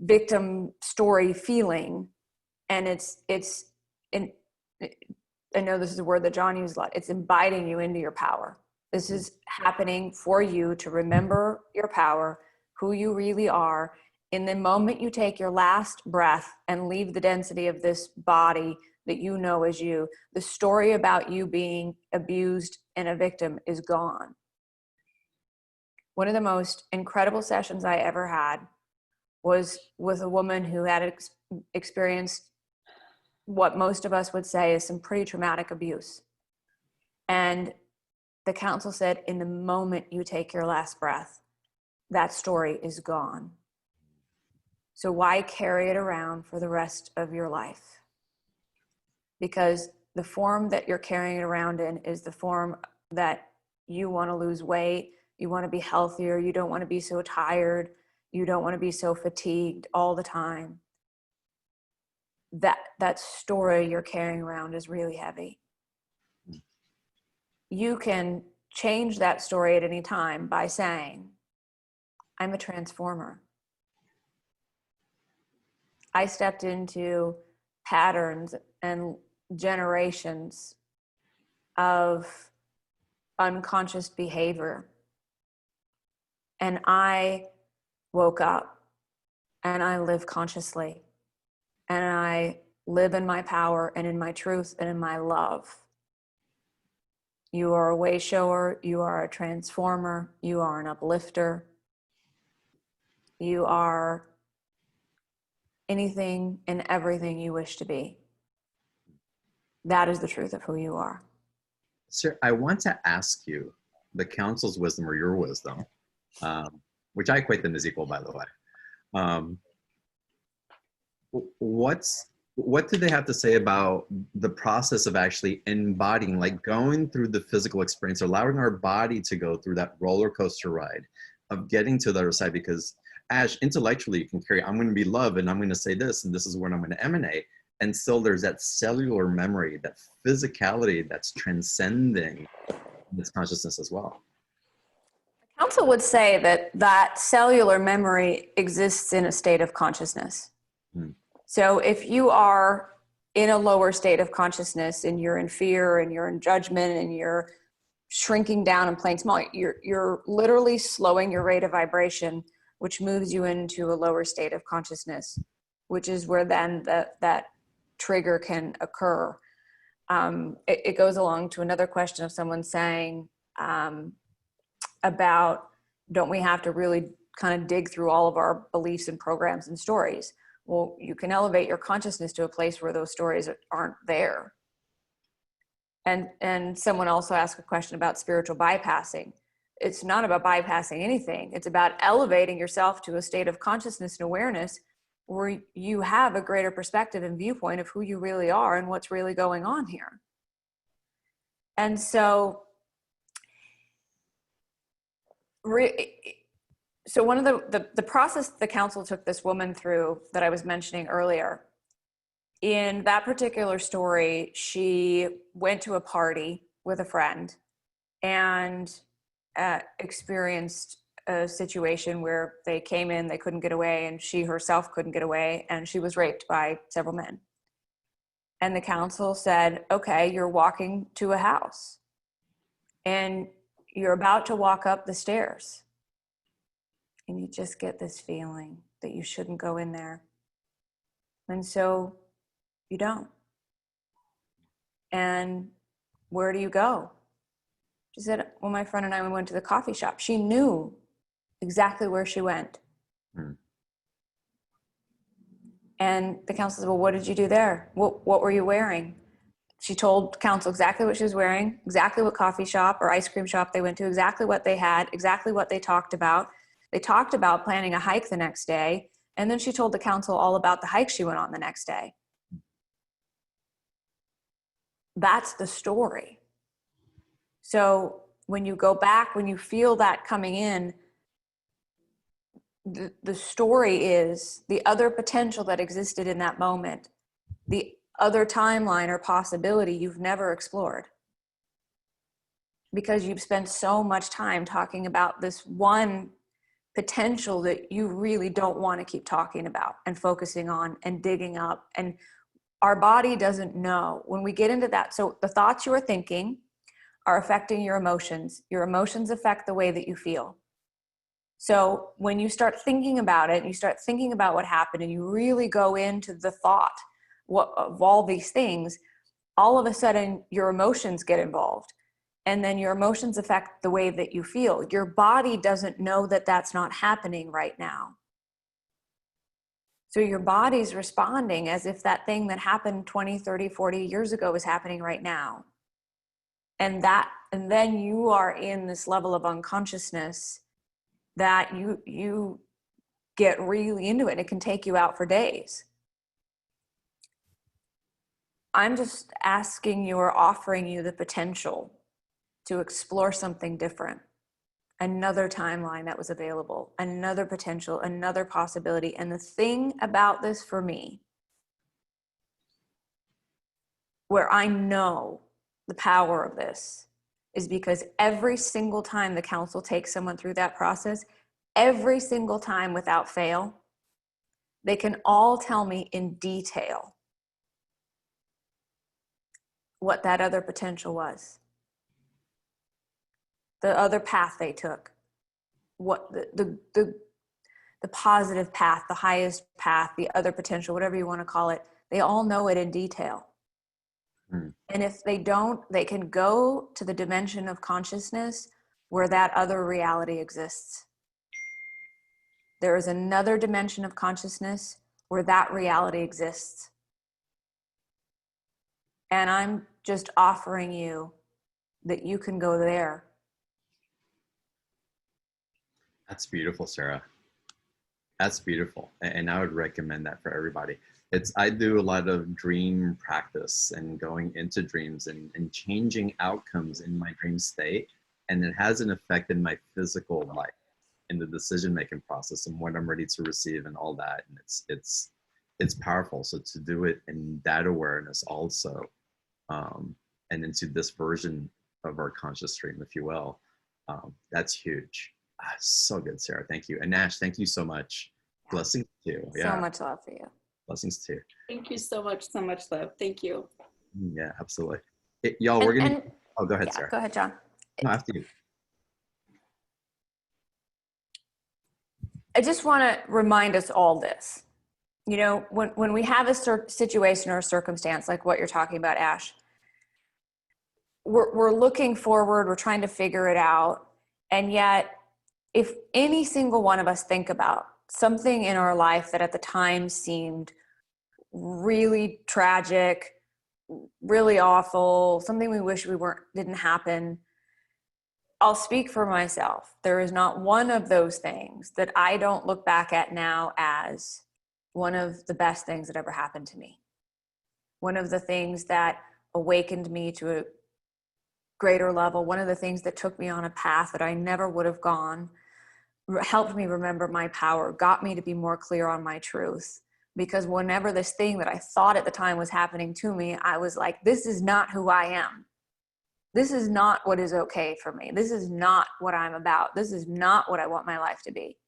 victim story feeling. And I know this is a word that John used a lot. It's inviting you into your power. This is happening for you to remember your power, who you really are. In the moment you take your last breath and leave the density of this body that you know as you, the story about you being abused and a victim is gone. One of the most incredible sessions I ever had was with a woman who had experienced what most of us would say is some pretty traumatic abuse. And the counsel said, in the moment you take your last breath, that story is gone. So why carry it around for the rest of your life? Because the form that you're carrying it around in is the form that you want to lose weight, you want to be healthier, you don't want to be so tired, you don't want to be so fatigued all the time. That story you're carrying around is really heavy. You can change that story at any time by saying, I'm a transformer. I stepped into patterns and generations of unconscious behavior. And I woke up and I live consciously. And I live in my power and in my truth and in my love. You are a wayshower, you are a transformer, you are an uplifter. You are anything and everything you wish to be. That is the truth of who you are. Sir, I want to ask you the council's wisdom or your wisdom, which I equate them as equal, by the way. What do they have to say about the process of actually embodying, like going through the physical experience, allowing our body to go through that roller coaster ride of getting to the other side? Because Ash, intellectually you can carry, I'm going to be love and I'm going to say this and this is where I'm going to emanate. And still there's that cellular memory, that physicality that's transcending this consciousness as well. Council would say that that cellular memory exists in a state of consciousness. Hmm. So if you are in a lower state of consciousness and you're in fear and you're in judgment and you're shrinking down and playing small, you're literally slowing your rate of vibration, which moves you into a lower state of consciousness, which is where then that trigger can occur. It goes along to another question of someone saying about, don't we have to really kind of dig through all of our beliefs and programs and stories? Well, you can elevate your consciousness to a place where those stories aren't there. And someone also asked a question about spiritual bypassing. It's not about bypassing anything. It's about elevating yourself to a state of consciousness and awareness where you have a greater perspective and viewpoint of who you really are and what's really going on here. And so, one of the process the council took this woman through that I was mentioning earlier, in that particular story, she went to a party with a friend and experienced a situation where they came in, they couldn't get away, and she herself couldn't get away, and she was raped by several men. And the council said, okay, you're walking to a house and you're about to walk up the stairs and you just get this feeling that you shouldn't go in there. And so you don't. And where do you go? She said, well, my friend and I, we went to the coffee shop. She knew exactly where she went. Hmm. And the council said, well, what did you do there? What were you wearing? She told council exactly what she was wearing, exactly what coffee shop or ice cream shop they went to, exactly what they had, exactly what they talked about. They talked about planning a hike the next day. And then she told the council all about the hike she went on the next day. That's the story. So when you go back, when you feel that coming in, the story is the other potential that existed in that moment, the other timeline or possibility you've never explored, because you've spent so much time talking about this one potential that you really don't want to keep talking about and focusing on and digging up. And our body doesn't know when we get into that. So the thoughts you are thinking are affecting your emotions. Your emotions affect the way that you feel. So when you start thinking about it, and you start thinking about what happened, and you really go into the thought of all these things, all of a sudden your emotions get involved. And then your emotions affect the way that you feel. Your body doesn't know that that's not happening right now. So your body's responding as if that thing that happened 20, 30, 40 years ago is happening right now. And then you are in this level of unconsciousness that you get really into it. It can take you out for days. I'm just asking you or offering you the potential to explore something different, another timeline that was available, another potential, another possibility. And the thing about this for me, where I know the power of this, is because every single time the council takes someone through that process, every single time without fail, they can all tell me in detail what that other potential was, the other path they took, what the positive path, the highest path, the other potential, whatever you want to call it. They all know it in detail. And if they don't, they can go to the dimension of consciousness where that other reality exists. There is another dimension of consciousness where that reality exists. And I'm just offering you that you can go there. That's beautiful, Sarah. That's beautiful. And I would recommend that for everybody. I do a lot of dream practice and going into dreams and changing outcomes in my dream state. And it has an effect in my physical life. in the decision-making process and what I'm ready to receive and all that. And it's powerful. So to do it in that awareness also, and into this version of our conscious stream, if you will, that's huge. So good, Sarah. Thank you. And Nash, thank you so much. Blessings to you. So much love for you. Blessings to you. Thank you so much love. Thank you. Yeah, absolutely. Y'all, we're gonna. Oh, go ahead, yeah, Sarah. go ahead, John. No, after you. I just want to remind us all this. You know, when we have a situation or a circumstance like what you're talking about, Ash, we're looking forward, we're trying to figure it out. And yet, if any single one of us think about something in our life that at the time seemed really tragic, really awful, something we wish didn't happen, I'll speak for myself. There is not one of those things that I don't look back at now as one of the best things that ever happened to me. One of the things that awakened me to a greater level, one of the things that took me on a path that I never would have gone, helped me remember my power, got me to be more clear on my truth. Because whenever this thing that I thought at the time was happening to me, I was like, this is not who I am. This is not what is okay for me. This is not what I'm about. This is not what I want my life to be.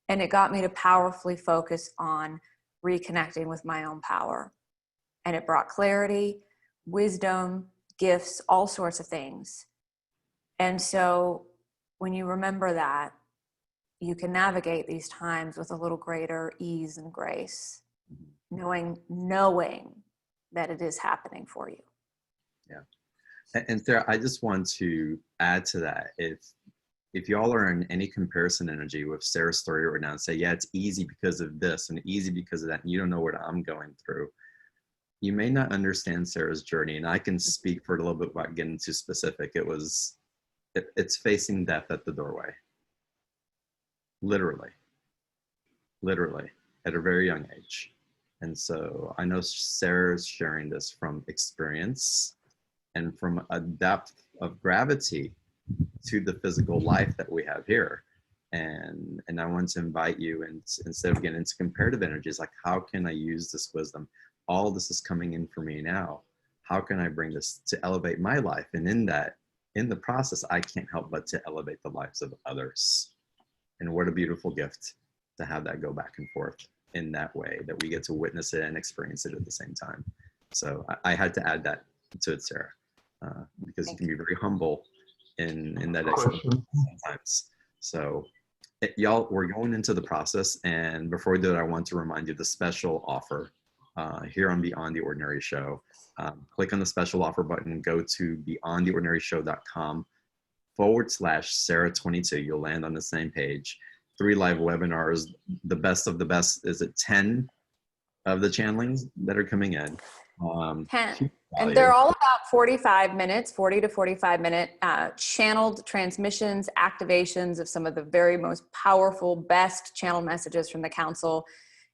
And it got me to powerfully focus on reconnecting with my own power. And it brought clarity, wisdom, gifts, all sorts of things. And so when you remember that, you can navigate these times with a little greater ease and grace, knowing that it is happening for you. Yeah. And Sarah, I just want to add to that. If y'all are in any comparison energy with Sarah's story right now and say, yeah, it's easy because of this and easy because of that, and you don't know what I'm going through, you may not understand Sarah's journey. And I can speak for a little bit about getting too specific. It's facing death at the doorway. Literally at a very young age. And so I know Sarah's sharing this from experience and from a depth of gravity to the physical life that we have here. And I want to invite you, and instead of getting into comparative energies, like, how can I use this wisdom? All this is coming in for me now. How can I bring this to elevate my life? And in the process, I can't help but to elevate the lives of others. And what a beautiful gift to have that go back and forth in that way, that we get to witness it and experience it at the same time. So I had to add that to it, Sarah, because you can be very humble in that experience sometimes. So y'all, we're going into the process. And before we do that, I want to remind you the special offer here on Beyond the Ordinary Show. Click on the special offer button, go to beyondtheordinaryshow.com/Sarah22. You'll land on the same page. 3 live webinars, the best of the best. Is it 10 of the channelings that are coming in? 10. And they're all about 45 minutes, 40 to 45 minute channeled transmissions, activations of some of the very most powerful, best channel messages from the council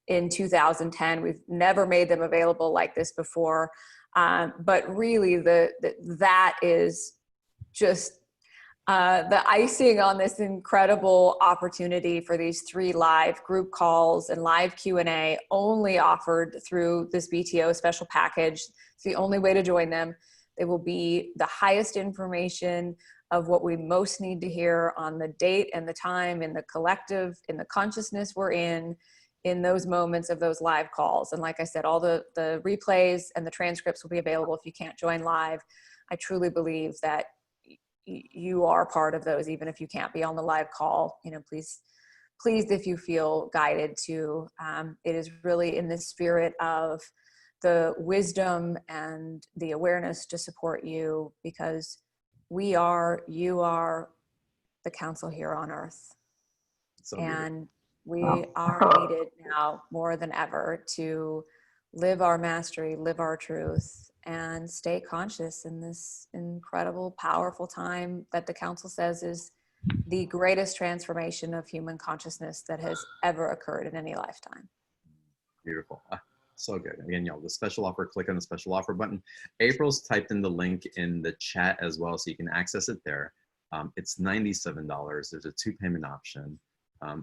in 2010. We've never made them available like this before. But really that is just the icing on this incredible opportunity for these 3 live group calls and live Q&A, only offered through this BTO special package. It's the only way to join them. They will be the highest information of what we most need to hear on the date and the time, in the collective, in the consciousness we're in those moments of those live calls. And like I said, all the replays and the transcripts will be available if you can't join live. I truly believe that you are part of those, even if you can't be on the live call. You know, please, if you feel guided to, it is really in the spirit of the wisdom and the awareness to support you, because you are the council here on earth. So and we are needed now more than ever to live our mastery, live our truth, and stay conscious in this incredible, powerful time that the council says is the greatest transformation of human consciousness that has ever occurred in any lifetime. Beautiful. So good. Again, y'all, the special offer, click on the special offer button. April's typed in the link in the chat as well, so you can access it there. It's $97. There's a 2 payment option.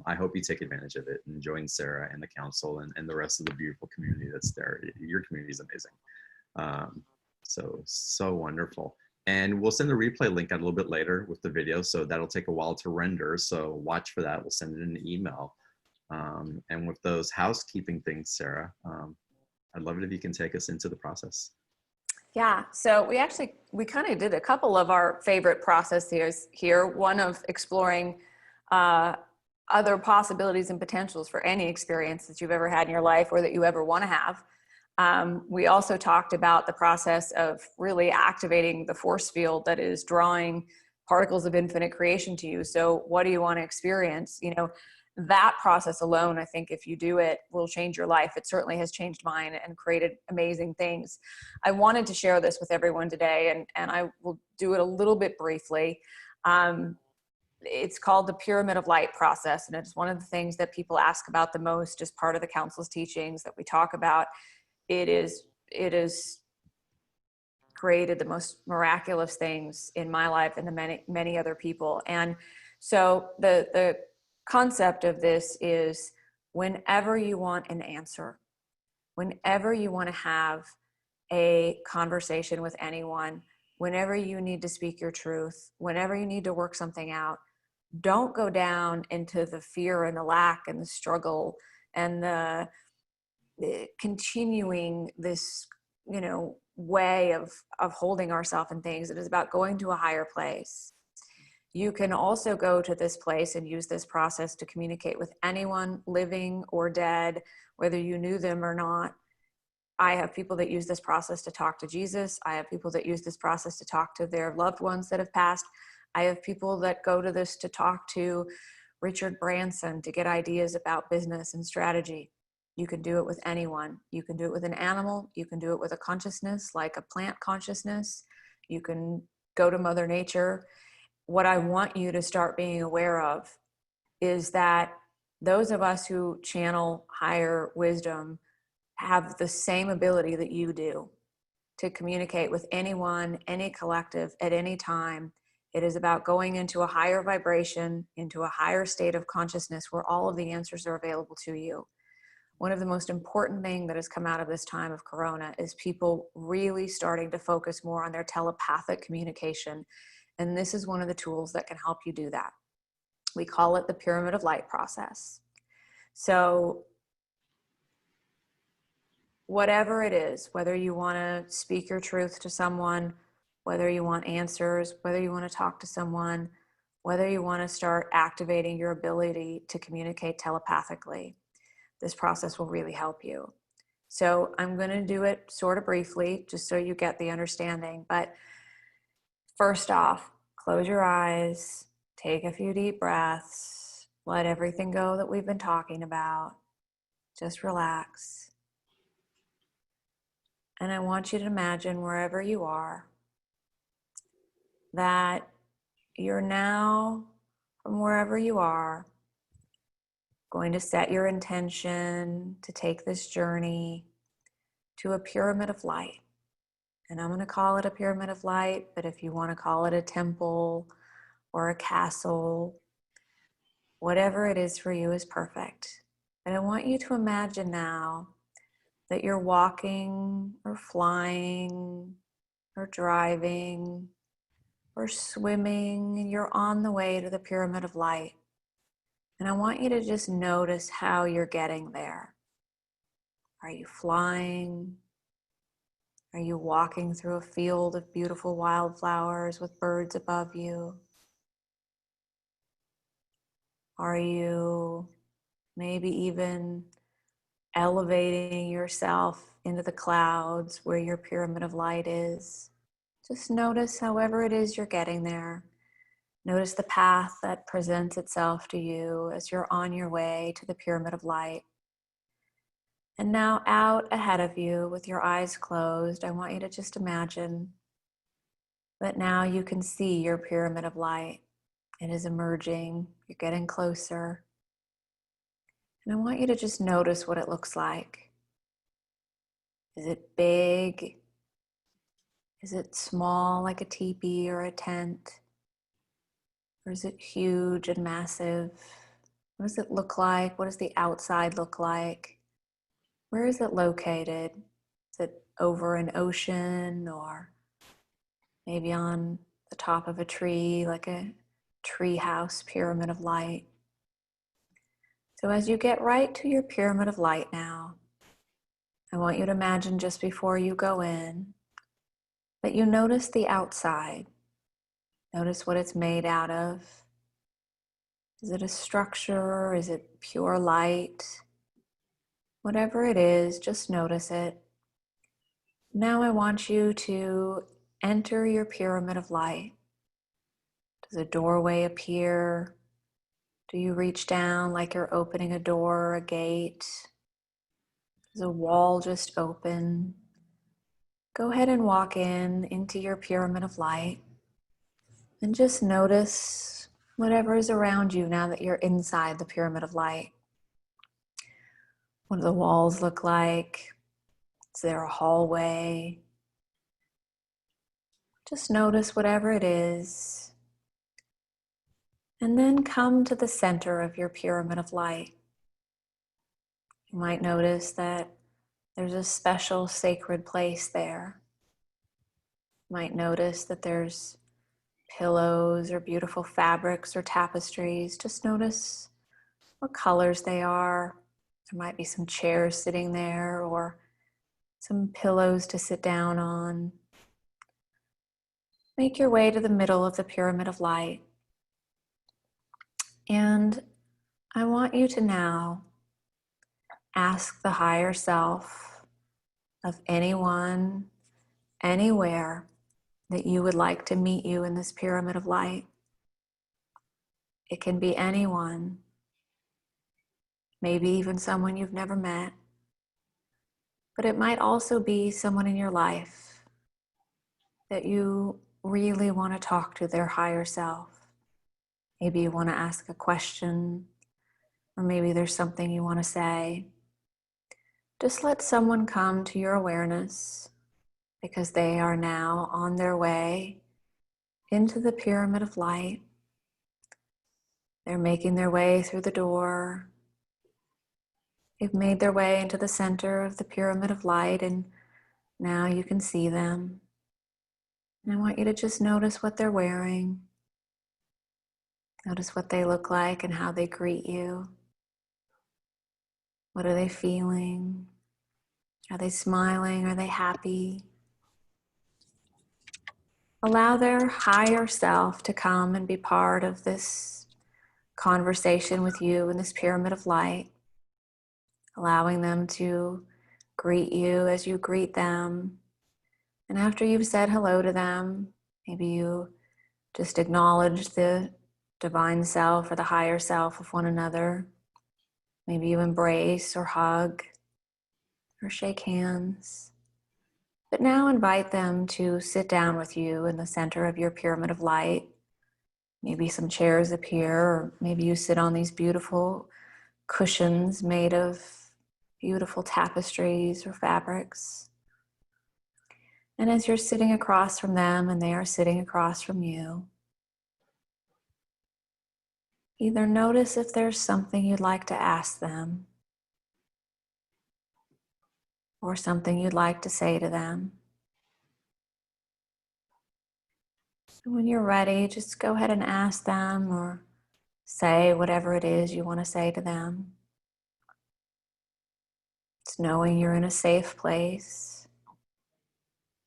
I hope you take advantage of it and join Sarah and the council and the rest of the beautiful community that's there. Your community is amazing. So wonderful. And we'll send the replay link out a little bit later with the video. So that'll take a while to render. So watch for that. We'll send it in an email. And with those housekeeping things, Sarah, I'd love it if you can take us into the process. Yeah, so we kind of did a couple of our favorite processes here. One of exploring other possibilities and potentials for any experience that you've ever had in your life or that you ever want to have. We also talked about the process of really activating the force field that is drawing particles of infinite creation to you. So what do you want to experience? You know, that process alone, I think if you do it, will change your life. It certainly has changed mine and created amazing things. I wanted to share this with everyone today, and I will do it a little bit briefly. It's called the Pyramid of Light process, and it's one of the things that people ask about the most as part of the council's teachings that we talk about. It is created the most miraculous things in my life and the many other people. And so the concept of this is whenever you want an answer, whenever you want to have a conversation with anyone, whenever you need to speak your truth, whenever you need to work something out, don't go down into the fear and the lack and the struggle and the continuing this, you know, way of holding ourselves in things. It is about going to a higher place. You can also go to this place and use this process to communicate with anyone living or dead, whether you knew them or not. I have people that use this process to talk to Jesus. I have people that use this process to talk to their loved ones that have passed. I have people that go to this to talk to Richard Branson to get ideas about business and strategy. You can do it with anyone. You can do it with an animal. You can do it with a consciousness, like a plant consciousness. You can go to Mother Nature. What I want you to start being aware of is that those of us who channel higher wisdom have the same ability that you do to communicate with anyone, any collective, at any time. It is about going into a higher vibration, into a higher state of consciousness where all of the answers are available to you. One of the most important things that has come out of this time of Corona is people really starting to focus more on their telepathic communication. And this is one of the tools that can help you do that. We call it the Pyramid of Light process. So whatever it is, whether you want to speak your truth to someone, whether you want answers, whether you want to talk to someone, whether you want to start activating your ability to communicate telepathically, this process will really help you. So I'm going to do it sort of briefly, just so you get the understanding. But first off, close your eyes, take a few deep breaths, let everything go that we've been talking about. Just relax. And I want you to imagine wherever you are, that you're now, from wherever you are, going to set your intention to take this journey to a pyramid of light. And I'm going to call it a pyramid of light, but if you want to call it a temple or a castle, whatever it is for you is perfect. And I want you to imagine now that you're walking or flying or driving or swimming, and you're on the way to the pyramid of light. And I want you to just notice how you're getting there. Are you flying? Are you walking through a field of beautiful wildflowers with birds above you? Are you maybe even elevating yourself into the clouds where your pyramid of light is? Just notice however it is you're getting there. Notice the path that presents itself to you as you're on your way to the pyramid of light. And now out ahead of you with your eyes closed, I want you to just imagine that now you can see your pyramid of light. It is emerging, you're getting closer. And I want you to just notice what it looks like. Is it big? Is it small, like a teepee or a tent? Or is it huge and massive? What does it look like? What does the outside look like? Where is it located? Is it over an ocean, or maybe on the top of a tree, like a tree house pyramid of light? So as you get right to your pyramid of light now, I want you to imagine just before you go in that you notice the outside. Notice what it's made out of. Is it a structure? Is it pure light? Whatever it is, just notice it. Now I want you to enter your pyramid of light. Does a doorway appear? Do you reach down like you're opening a door or a gate? Does a wall just open? Go ahead and walk into your pyramid of light and just notice whatever is around you now that you're inside the pyramid of light. What do the walls look like? Is there a hallway? Just notice whatever it is. And then come to the center of your pyramid of light. You might notice that there's a special sacred place there. You might notice that there's pillows or beautiful fabrics or tapestries. Just notice what colors they are. There might be some chairs sitting there or some pillows to sit down on. Make your way to the middle of the pyramid of light. And I want you to now ask the higher self of anyone, anywhere that you would like to meet you in this pyramid of light. It can be anyone, maybe even someone you've never met, but it might also be someone in your life that you really want to talk to their higher self. Maybe you want to ask a question, or maybe there's something you want to say. Just let someone come to your awareness because they are now on their way into the pyramid of light. They're making their way through the door. They've made their way into the center of the pyramid of light, and now you can see them. And I want you to just notice what they're wearing. Notice what they look like and how they greet you. What are they feeling? Are they smiling? Are they happy? Allow their higher self to come and be part of this conversation with you in this pyramid of light. Allowing them to greet you as you greet them. And after you've said hello to them, maybe you just acknowledge the divine self or the higher self of one another. Maybe you embrace or hug or shake hands. But now invite them to sit down with you in the center of your pyramid of light. Maybe some chairs appear, or maybe you sit on these beautiful cushions made of beautiful tapestries or fabrics. And as you're sitting across from them and they are sitting across from you, either notice if there's something you'd like to ask them or something you'd like to say to them. And when you're ready, just go ahead and ask them or say whatever it is you want to say to them. It's knowing you're in a safe place.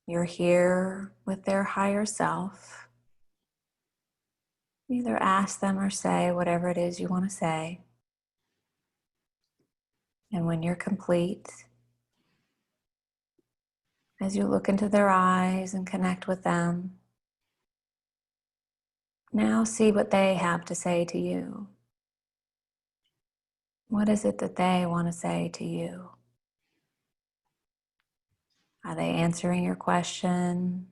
You're here with their higher self. Either ask them or say whatever it is you want to say. And when you're complete, as you look into their eyes and connect with them, now see what they have to say to you. What is it that they want to say to you? Are they answering your question?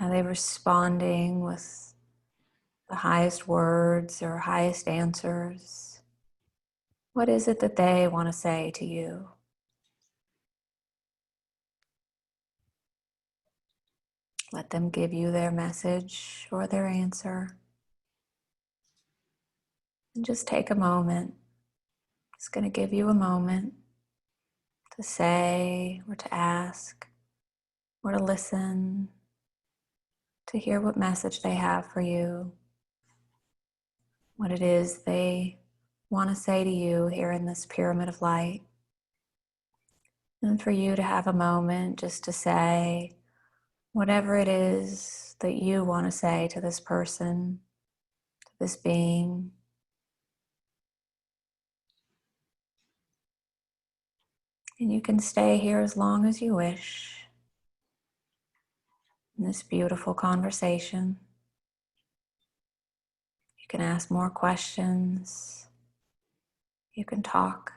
Are they responding with the highest words or highest answers? What is it that they want to say to you? Let them give you their message or their answer. And just take a moment. It's going to give you a moment to say or to ask or to listen, to hear what message they have for you, what it is they want to say to you here in this pyramid of light. And for you to have a moment just to say whatever it is that you want to say to this person, to this being. And you can stay here as long as you wish in this beautiful conversation. You can ask more questions. You can talk.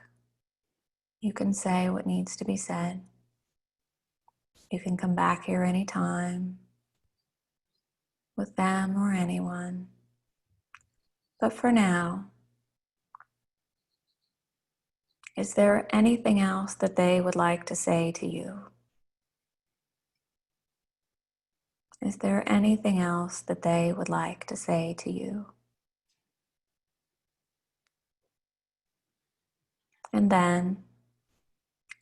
You can say what needs to be said. You can come back here anytime with them or anyone. But for now, is there anything else that they would like to say to you? Is there anything else that they would like to say to you? And then,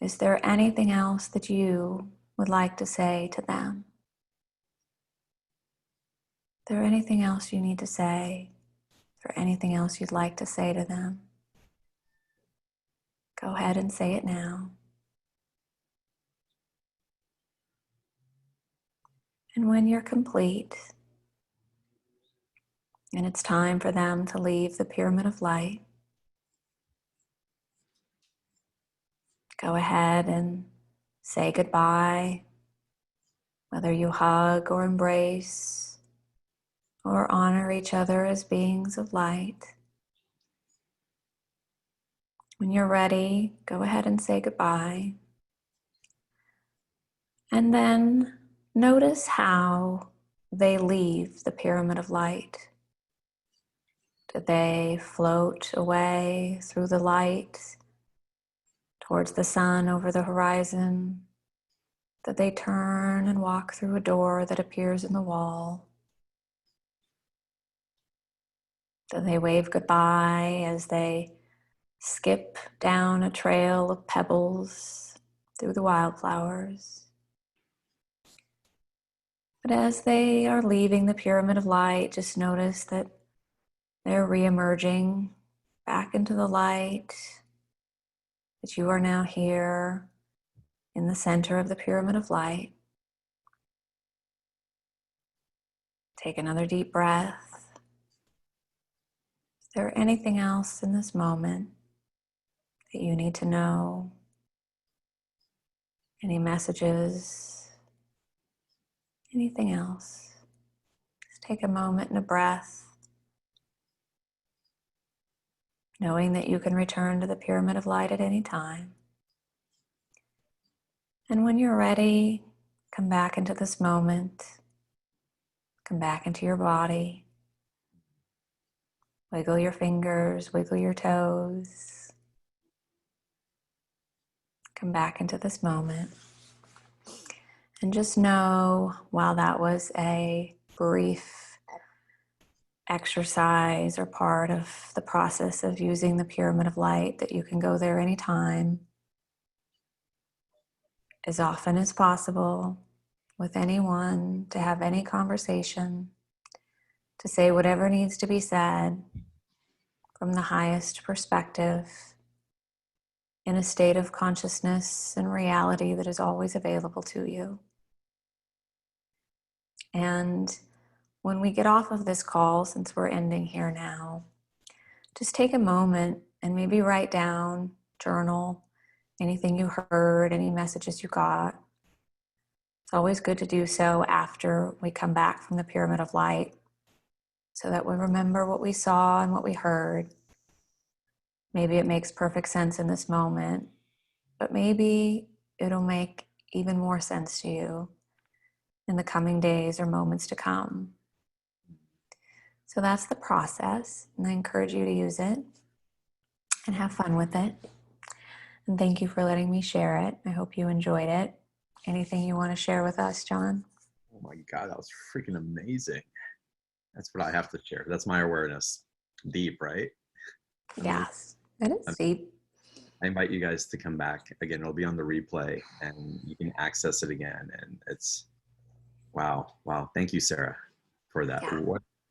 is there anything else that you would like to say to them? Is there anything else you need to say, or anything else you'd like to say to them? Go ahead and say it now. And when you're complete, and it's time for them to leave the pyramid of light, go ahead and say goodbye, whether you hug or embrace or honor each other as beings of light. When you're ready, go ahead and say goodbye. And then notice how they leave the pyramid of light. Do they float away through the light towards the sun over the horizon? Do they turn and walk through a door that appears in the wall? Do they wave goodbye as they skip down a trail of pebbles through the wildflowers? But as they are leaving the pyramid of light, just notice that they're re-emerging back into the light, that you are now here in the center of the pyramid of light. Take another deep breath. Is there anything else in this moment that you need to know? Any messages? Anything else? Just take a moment and a breath, knowing that you can return to the pyramid of light at any time. And when you're ready, come back into this moment. Come back into your body. Wiggle your fingers, wiggle your toes. Come back into this moment. And just know, while that was a brief exercise or part of the process of using the pyramid of light, that you can go there anytime, as often as possible, with anyone, to have any conversation, to say whatever needs to be said from the highest perspective, in a state of consciousness and reality that is always available to you. And when we get off of this call, since we're ending here now, just take a moment and maybe write down, journal, anything you heard, any messages you got. It's always good to do so after we come back from the pyramid of light, so that we remember what we saw and what we heard. Maybe it makes perfect sense in this moment, but maybe it'll make even more sense to you in the coming days or moments to come. So that's the process, and I encourage you to use it and have fun with it. And thank you for letting me share it. I hope you enjoyed it. Anything you want to share with us, John? Oh my God, that was freaking amazing. That's what I have to share. That's my awareness. Deep, right? Yes, it is deep. I invite you guys to come back. Again, it'll be on the replay and you can access it again. And it's, wow. Wow. Thank you, Sarah, for that. Yeah.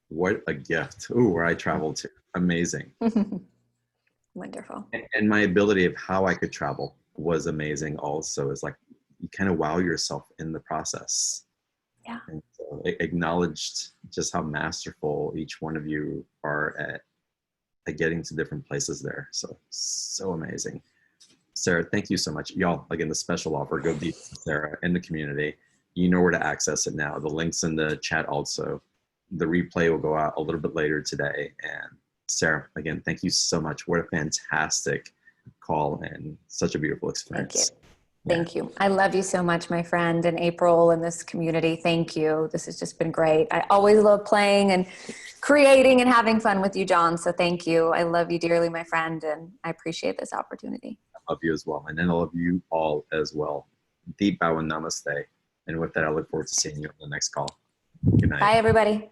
What a gift. Ooh, where I traveled to. Amazing. Wonderful. And my ability of how I could travel was amazing also. It's like you kind of wow yourself in the process. Yeah. And so it acknowledged just how masterful each one of you are at getting to different places there. So amazing. Sarah, thank you so much. Y'all, again, the special offer, go deep with Sarah in the community. You know where to access it now. The link's in the chat also. The replay will go out a little bit later today. And Sarah, again, thank you so much. What a fantastic call and such a beautiful experience. Thank you. Thank you. I love you so much, my friend, and April and this community. Thank you. This has just been great. I always love playing and creating and having fun with you, John. So thank you. I love you dearly, my friend, and I appreciate this opportunity. I love you as well. And then I love you all as well. Deep bow and namaste. And with that, I look forward to seeing you on the next call. Good night. Bye, everybody.